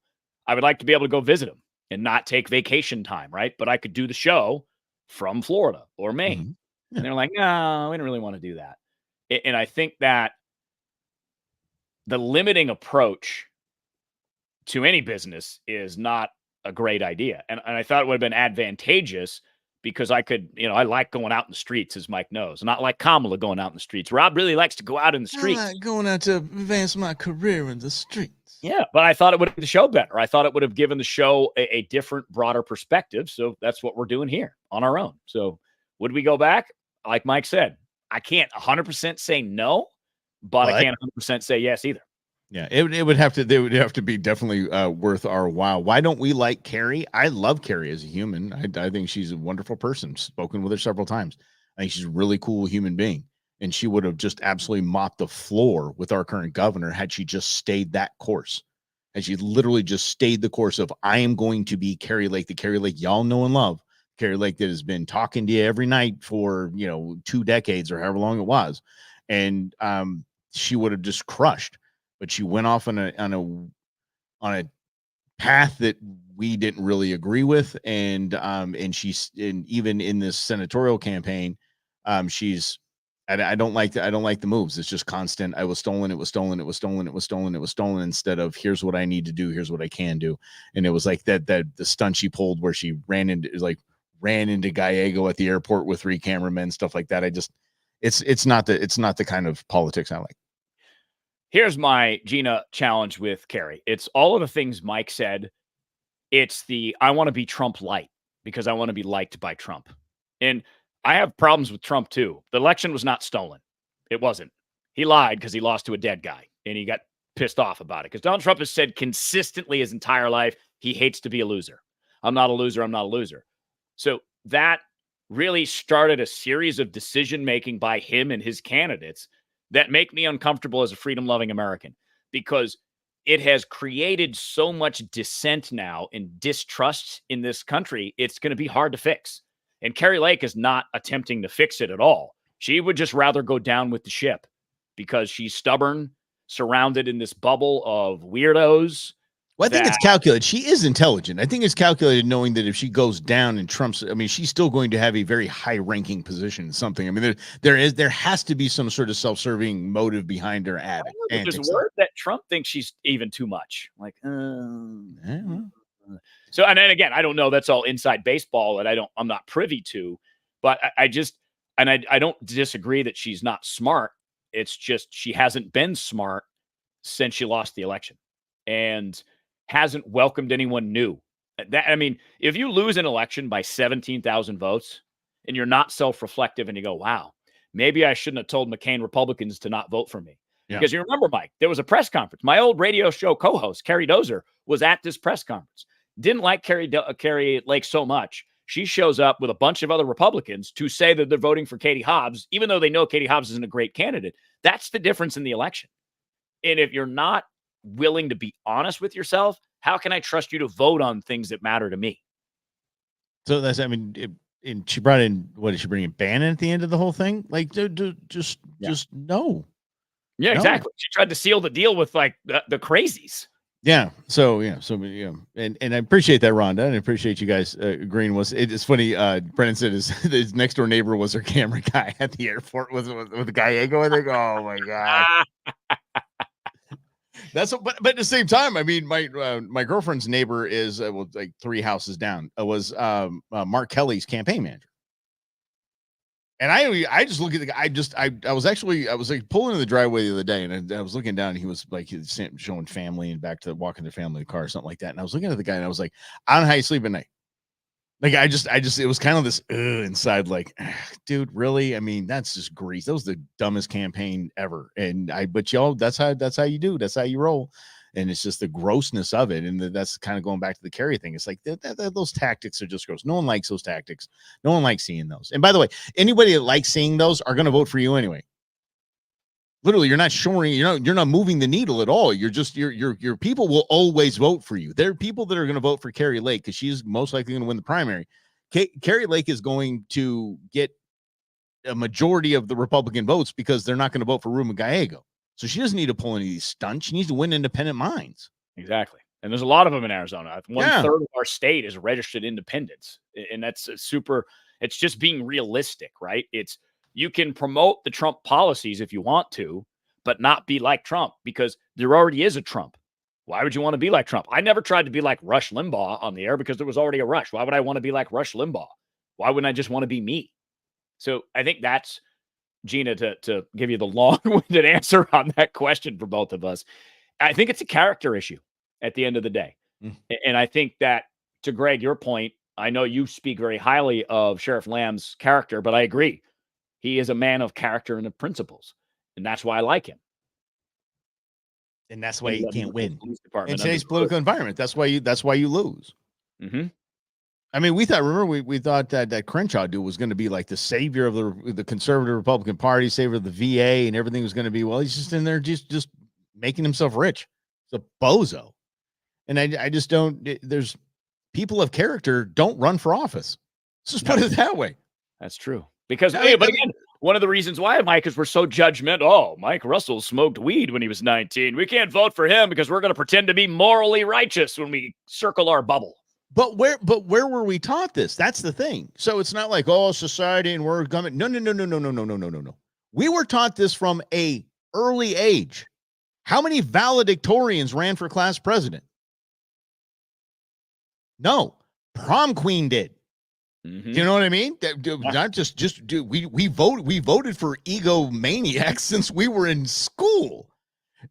I would like to be able to go visit him and not take vacation time, right? But I could do the show from Florida or Maine. Mm-hmm. Yeah. And they're like, no, we don't really want to do that. And I think that the limiting approach to any business is not a great idea. And I thought it would have been advantageous because I could, you know, I like going out in the streets, as Mike knows. Not like Kamala going out in the streets. Rob really likes to go out in the streets. I like going out to advance my career in the streets. Yeah, but I thought it would have made the show better. I thought it would have given the show a different, broader perspective. So that's what we're doing here on our own. So would we go back? Like Mike said, I can't 100% say no, but I can't 100% say yes either. Yeah, it would have to be definitely worth our while. Why don't we like Carrie? I love Carrie as a human. I think she's a wonderful person. Spoken with her several times. I think she's a really cool human being, and she would have just absolutely mopped the floor with our current governor had she just stayed that course. And she literally just stayed the course of, I am going to be Carrie Lake, the Carrie Lake y'all know and love, Carrie Lake that has been talking to you every night for 2 decades or however long it was, and she would have just crushed. But she went off on a path that we didn't really agree with, and even in this senatorial campaign, she's I don't like the moves. It's just constant. I was stolen. It was stolen. It was stolen. It was stolen. It was stolen. Instead of here's what I need to do. Here's what I can do. And it was like that the stunt she pulled where she ran into Gallego at the airport with 3 cameramen, stuff like that. It's not the kind of politics I like. Here's my Gina challenge with Carrie. It's all of the things Mike said. It's I want to be Trump light because I want to be liked by Trump. And I have problems with Trump too. The election was not stolen. It wasn't. He lied because he lost to a dead guy and he got pissed off about it. Because Donald Trump has said consistently his entire life, he hates to be a loser. I'm not a loser. I'm not a loser. So that really started a series of decision-making by him and his candidates that make me uncomfortable as a freedom-loving American, because it has created so much dissent now and distrust in this country. It's going to be hard to fix. And Carrie Lake is not attempting to fix it at all. She would just rather go down with the ship because she's stubborn, surrounded in this bubble of weirdos. Well, I think it's calculated. She is intelligent. I think it's calculated, knowing that if she goes down and Trump's, I mean, she's still going to have a very high-ranking position in something. I mean, there has to be some sort of self-serving motive behind her There's a word that Trump thinks she's even too much. Like, so, and then again, I don't know. That's all inside baseball that I'm not privy to. But I don't disagree that she's not smart. It's just she hasn't been smart since she lost the election, and hasn't welcomed anyone new. I mean, if you lose an election by 17,000 votes and you're not self-reflective and you go, wow, maybe I shouldn't have told McCain Republicans to not vote for me. Yeah. Because you remember, Mike, there was a press conference. My old radio show co-host, Carrie Dozer, was at this press conference. Didn't like Carrie Lake so much. She shows up with a bunch of other Republicans to say that they're voting for Katie Hobbs, even though they know Katie Hobbs isn't a great candidate. That's the difference in the election. And if you're not willing to be honest with yourself, how can I trust you to vote on things that matter to me? So that's, I mean, and she brought in, what did she bring in? Bannon at the end of the whole thing? Like, just no. Yeah, no. Exactly. She tried to seal the deal with like the crazies. Yeah. So and I appreciate that, Rhonda, and I appreciate you guys agreeing. It's funny. Brennan said his next door neighbor was her camera guy at the airport with Gallego. I think, oh my god. but at the same time, I mean, my girlfriend's neighbor is well, like 3 houses down. Was Mark Kelly's campaign manager. And I just look at the guy. I was like pulling in the driveway the other day, and I was looking down, and he was showing family and back to walking their family in the car or something like that. And I was looking at the guy, and I was like, I don't know how you sleep at night. Like I just it was kind of this inside, like, dude, really? I mean, that's just grease. That was the dumbest campaign ever. But y'all, that's how you do. That's how you roll. And it's just the grossness of it. And that's kind of going back to the Kerry thing. It's like those tactics are just gross. No one likes those tactics. No one likes seeing those. And by the way, anybody that likes seeing those are going to vote for you anyway. Literally, you're not showing, you're not moving the needle at all. You're just your people will always vote for you. There are people that are going to vote for Kerry Lake because she's most likely going to win the primary. Kerry Lake is going to get a majority of the Republican votes because they're not going to vote for Ruben Gallego. So she doesn't need to pull any of these stunts. She needs to win independent minds. Exactly. And there's a lot of them in Arizona. One-third of our state is registered independents. And that's it's just being realistic, right? You can promote the Trump policies if you want to, but not be like Trump because there already is a Trump. Why would you want to be like Trump? I never tried to be like Rush Limbaugh on the air because there was already a Rush. Why would I want to be like Rush Limbaugh? Why wouldn't I just want to be me? So I think that's, Gina, to give you the long-winded answer on that question for both of us. I think it's a character issue at the end of the day. And I think that, to Greg, your point, I know you speak very highly of Sheriff Lamb's character, but I agree. He is a man of character and of principles, and that's why I like him. And that's why he can't win in today's political environment. That's why you lose. Mm-hmm. I mean, we thought that Crenshaw dude was going to be like the savior of the conservative Republican Party, savior of the VA, and everything was going to be, well, he's just in there just making himself rich. It's a bozo. And I just don't, there's people of character don't run for office. Let's just put it that way. That's true. Because, but again, one of the reasons why, Mike, is we're so judgmental. Oh, Mike Russell smoked weed when he was 19. We can't vote for him because we're going to pretend to be morally righteous when we circle our bubble. But where were we taught this? That's the thing. So it's not like, oh, society and we're government. No. We were taught this from a early age. How many valedictorians ran for class president? No, prom queen did. Mm-hmm. You know what I mean? Not just do we voted for egomaniacs since we were in school.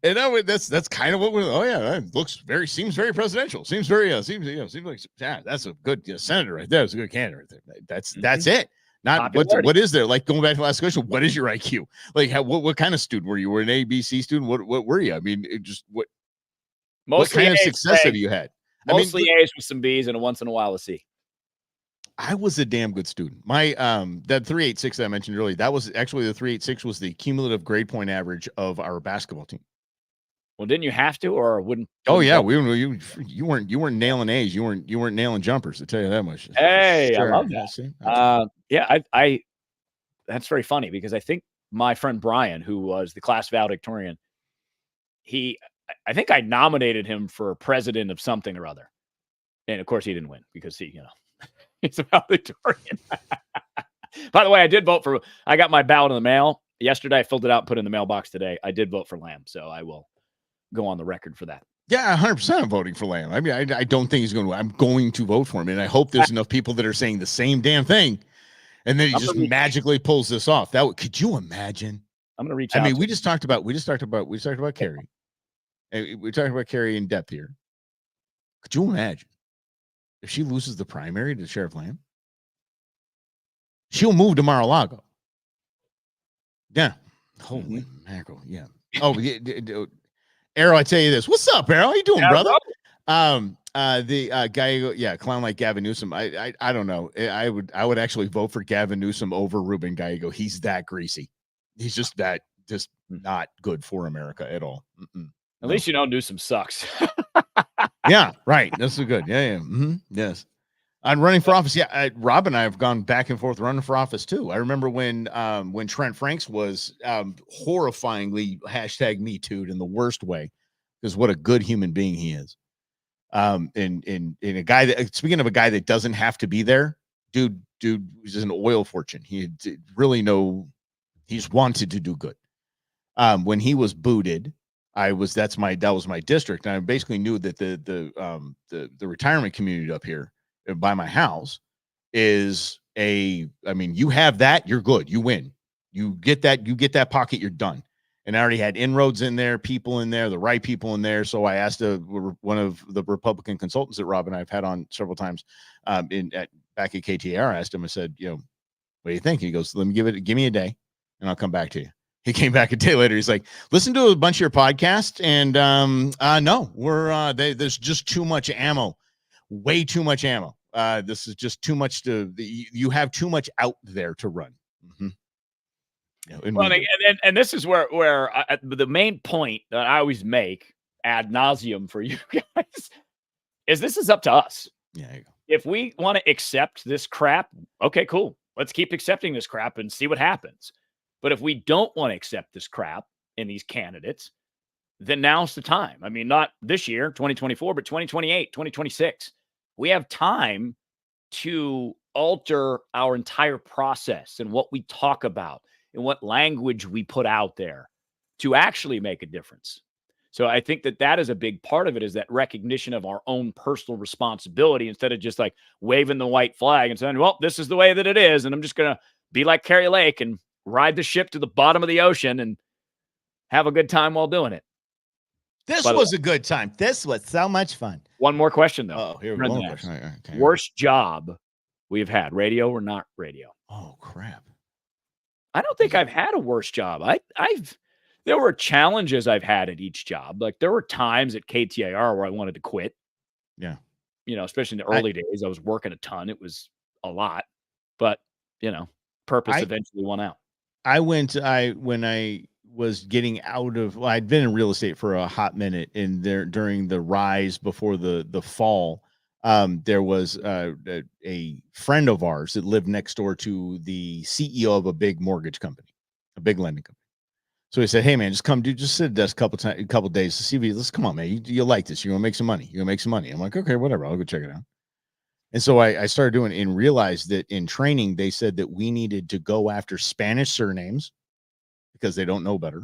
And that's kind of what we're. Oh yeah, that seems very presidential. Seems like that's a good senator right there. That's a good candidate right there. That's it. Not what is there? Like going back to the last question, what is your IQ? Like what kind of student were you? Were an A, B, C student? What were you? I mean, what kind of success have you had? Mostly A's with some B's and once in a while a C. I was a damn good student. My that 386 that I mentioned earlier, that was actually the 386 was the cumulative grade point average of our basketball team. Well, didn't you have to, or wouldn't? Oh yeah, you weren't nailing A's. You weren't nailing jumpers. To tell you that much. Hey, sure. I love that. Yeah, I that's very funny because I think my friend Brian, who was the class valedictorian, I think I nominated him for president of something or other, and of course he didn't win because he's a valedictorian. By the way, I got my ballot in the mail yesterday. I filled it out and put it in the mailbox today. I did vote for Lamb, so I will go on the record for that. Yeah, 100% I'm voting for Lamb. I mean, I don't think he's going to. I'm going to vote for him, and I hope there's enough people that are saying the same damn thing, and then he just magically pulls this off. Could you imagine? I'm going to reach out. I mean, we just talked about Kerry. We talked about Kerry in depth here. Could you imagine if she loses the primary to Sheriff Lamb? She'll move to Mar-a-Lago. Yeah. Holy mackerel. Yeah. Oh, Arrow, I tell you this. What's up, Arrow? How you doing, brother? The guy, clown like Gavin Newsom. I don't know. I would actually vote for Gavin Newsom over Ruben Gallego. He's that greasy. He's just not good for America at all. At least Newsom sucks. Yeah, right. That's so good. Yeah. Mm-hmm. Yes. I'm running for office. Yeah, Rob and I have gone back and forth running for office too. I remember when Trent Franks was horrifyingly #MeToo'd in the worst way, because what a good human being he is. And a guy that, speaking of a guy that doesn't have to be there, dude is an oil fortune. He's wanted to do good. When he was booted, that was my district. And I basically knew that the retirement community up here by my house is you have that, you're good. You win. You get that pocket, you're done. And I already had inroads in there, people in there, the right people in there. So I asked one of the Republican consultants that Rob and I've had on several times back at KTAR. I asked him, I said, what do you think? He goes, give me a day and I'll come back to you. He came back a day later. He's like, listen to a bunch of your podcasts. And no, there's just too much ammo, way too much ammo. This is just too much you have too much out there to run. Mm-hmm. And this is where the main point that I always make ad nauseum for you guys is this is up to us. Yeah. There you go. If we want to accept this crap, okay, cool. Let's keep accepting this crap and see what happens. But if we don't want to accept this crap in these candidates, then now's the time. I mean, not this year, 2024, but 2028, 2026. We have time to alter our entire process and what we talk about and what language we put out there to actually make a difference. So I think that is a big part of it, is that recognition of our own personal responsibility instead of just like waving the white flag and saying, well, this is the way that it is. And I'm just going to be like Carrie Lake and ride the ship to the bottom of the ocean and have a good time while doing it. This was a good time. This was so much fun. One more question, though. Oh, here we go. Okay. Worst job we've had, radio or not radio? Oh, crap. I don't think I've had a worse job. There were challenges I've had at each job. Like there were times at KTAR where I wanted to quit. Yeah. Especially in the early days, I was working a ton. It was a lot, but purpose eventually won out. When I was getting out of, I'd been in real estate for a hot minute, and during the rise before the fall, there was a friend of ours that lived next door to the CEO of a big mortgage company, a big lending company. So he said, hey man, just come, dude, just sit at desk a couple days to see if let's come on, man. You'll like this. You're going to make some money. You're going to make some money. I'm like, okay, whatever. I'll go check it out. And so I started doing it and realized that in training, they said that we needed to go after Spanish surnames because they don't know better.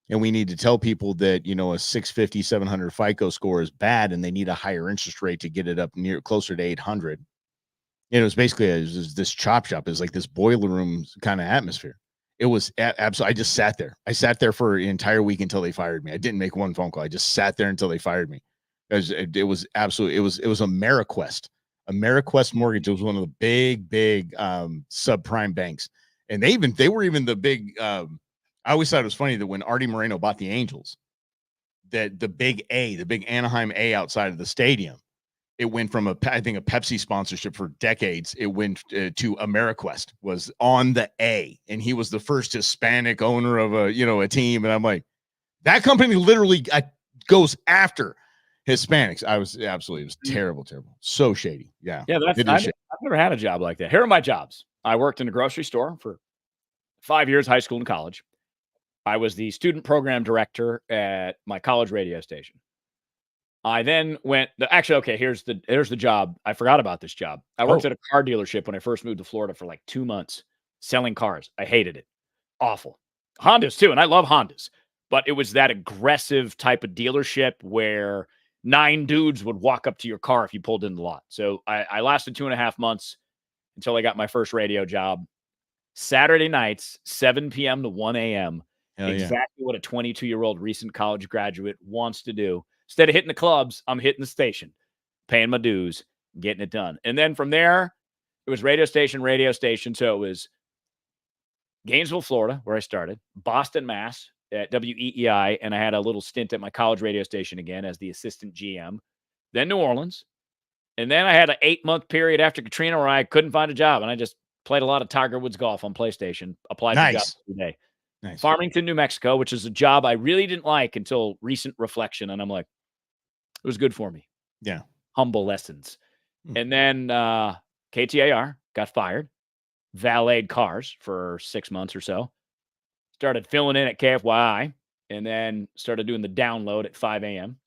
And we need to tell people that, a 650, 700 FICO score is bad and they need a higher interest rate to get it up closer to 800. And it was basically this chop shop. It was like this boiler room kind of atmosphere. It was absolutely, I just sat there. I sat there for an entire week until they fired me. I didn't make one phone call. I just sat there until they fired me. It was absolutely, it was Ameriquest. Ameriquest Mortgage was one of the big subprime banks. And they were even the big, I always thought it was funny that when Artie Moreno bought the Angels, that the big Anaheim A outside of the stadium, it went from I think a Pepsi sponsorship for decades. It went to Ameriquest was on the A, and he was the first Hispanic owner of a team. And I'm like, that company literally goes after Hispanics. It was terrible. So shady. Yeah. I've never had a job like that. Here are my jobs. I worked in a grocery store for 5 years, high school and college. I was the student program director at my college radio station. I then went, here's the job. I forgot about this job. I worked at a car dealership when I first moved to Florida for like 2 months selling cars. I hated it. Awful. Hondas too. And I love Hondas, but it was that aggressive type of dealership where 9 dudes would walk up to your car if you pulled in the lot. So I lasted 2.5 months until I got my first radio job. Saturday nights, 7 p.m. to 1 a.m. Exactly what a 22-year-old recent college graduate wants to do. Instead of hitting the clubs, I'm hitting the station, paying my dues, getting it done. And then from there, it was radio station. So it was Gainesville, Florida, where I started, Boston, Mass, at WEEI, and I had a little stint at my college radio station again as the assistant GM. Then New Orleans. And then I had an 8-month period after Katrina where I couldn't find a job, and I just played a lot of Tiger Woods golf on PlayStation, applied for jobs every day. Nice. Farmington, New Mexico, which is a job I really didn't like until recent reflection. And I'm like, it was good for me. Yeah. Humble lessons. And then KTAR got fired, valeted cars for 6 months or so, started filling in at KFYI, and then started doing the download at 5 a.m.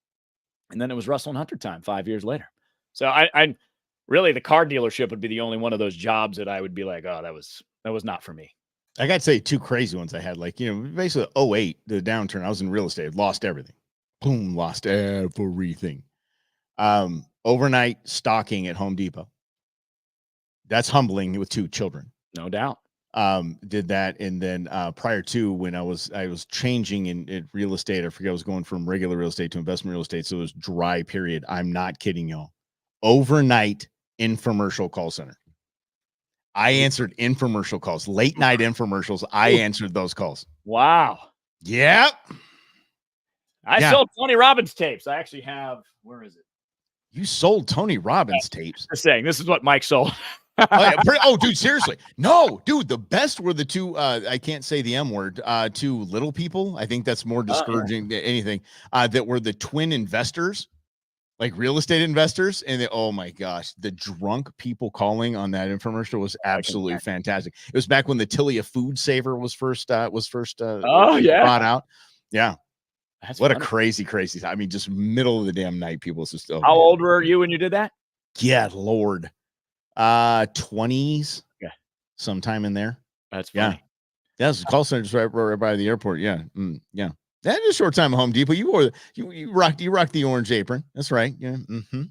And then it was Russell and Hunter time 5 years later. So I really, the car dealership would be the only one of those jobs that I would be like, oh, that was not for me. I got to say 2 crazy ones I had. Like, basically '08, the downturn. I was in real estate, lost everything. Boom, lost everything. Overnight stocking at Home Depot. That's humbling with 2 children. No doubt. Did that, and then prior to, when I was changing in real estate, I forget, I was going from regular real estate to investment real estate, so it was dry period. I'm not kidding y'all. Overnight infomercial call center. I answered infomercial calls, late night infomercials. I answered those calls. Wow. Yep. I sold Tony Robbins tapes. I actually have, where is it? You sold Tony Robbins tapes. Just saying, this is what Mike sold. Dude, seriously. No, dude, the best were the 2, I can't say the M word, 2 little people. I think that's more discouraging than anything. That were the twin investors, like real estate investors. And oh my gosh, the drunk people calling on that infomercial was absolutely fantastic. It was back when the Tilia Food Saver was first brought out. Yeah. That's what funny. A crazy time. I mean, just middle of the damn night, people just How old were you when you did that? Yeah, Lord. 20s. Yeah. Sometime in there. That's funny. Yeah. That's call center just right by the airport. Yeah. Yeah. That is a short time at Home Depot. You rocked the orange apron. That's right. Yeah. Mm-hmm.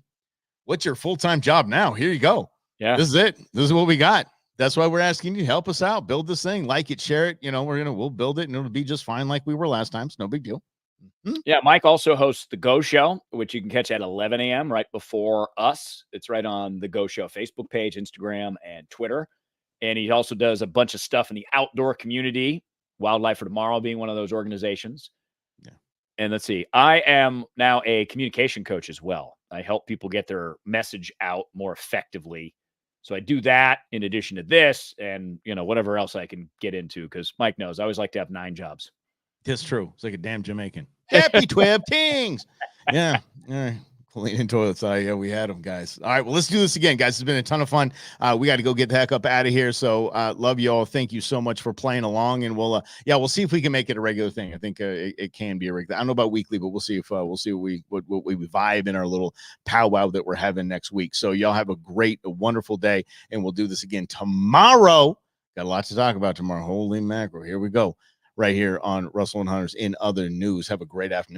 What's your full-time job now? Here you go. Yeah. This is it. This is what we got. That's why we're asking you to help us out. Build this thing, like it, share it. We'll build it and it'll be just fine like we were last time. It's no big deal. Mm-hmm. Yeah, Mike also hosts the Go Show, which you can catch at 11 a.m. right before us. It's right on the Go Show Facebook page, Instagram, and Twitter. And he also does a bunch of stuff in the outdoor community, Wildlife for Tomorrow being one of those organizations. Yeah. And let's see, I am now a communication coach as well. I help people get their message out more effectively. So I do that in addition to this and, whatever else I can get into, because Mike knows I always like to have 9 jobs. That's true. It's like a damn Jamaican. Happy 12 Kings. Yeah. All right. Cleaning toilets. Yeah, we had them, guys. All right. Well, let's do this again, guys. It's been a ton of fun. We got to go get the heck up out of here. So love you all. Thank you so much for playing along. And we'll see if we can make it a regular thing. I think it can be a regular. I don't know about weekly, but we'll see if what we vibe in our little powwow that we're having next week. So y'all have a wonderful day, and we'll do this again tomorrow. Got a lot to talk about tomorrow. Holy mackerel. Here we go. Right here on Russell and Hunters in other news. Have a great afternoon.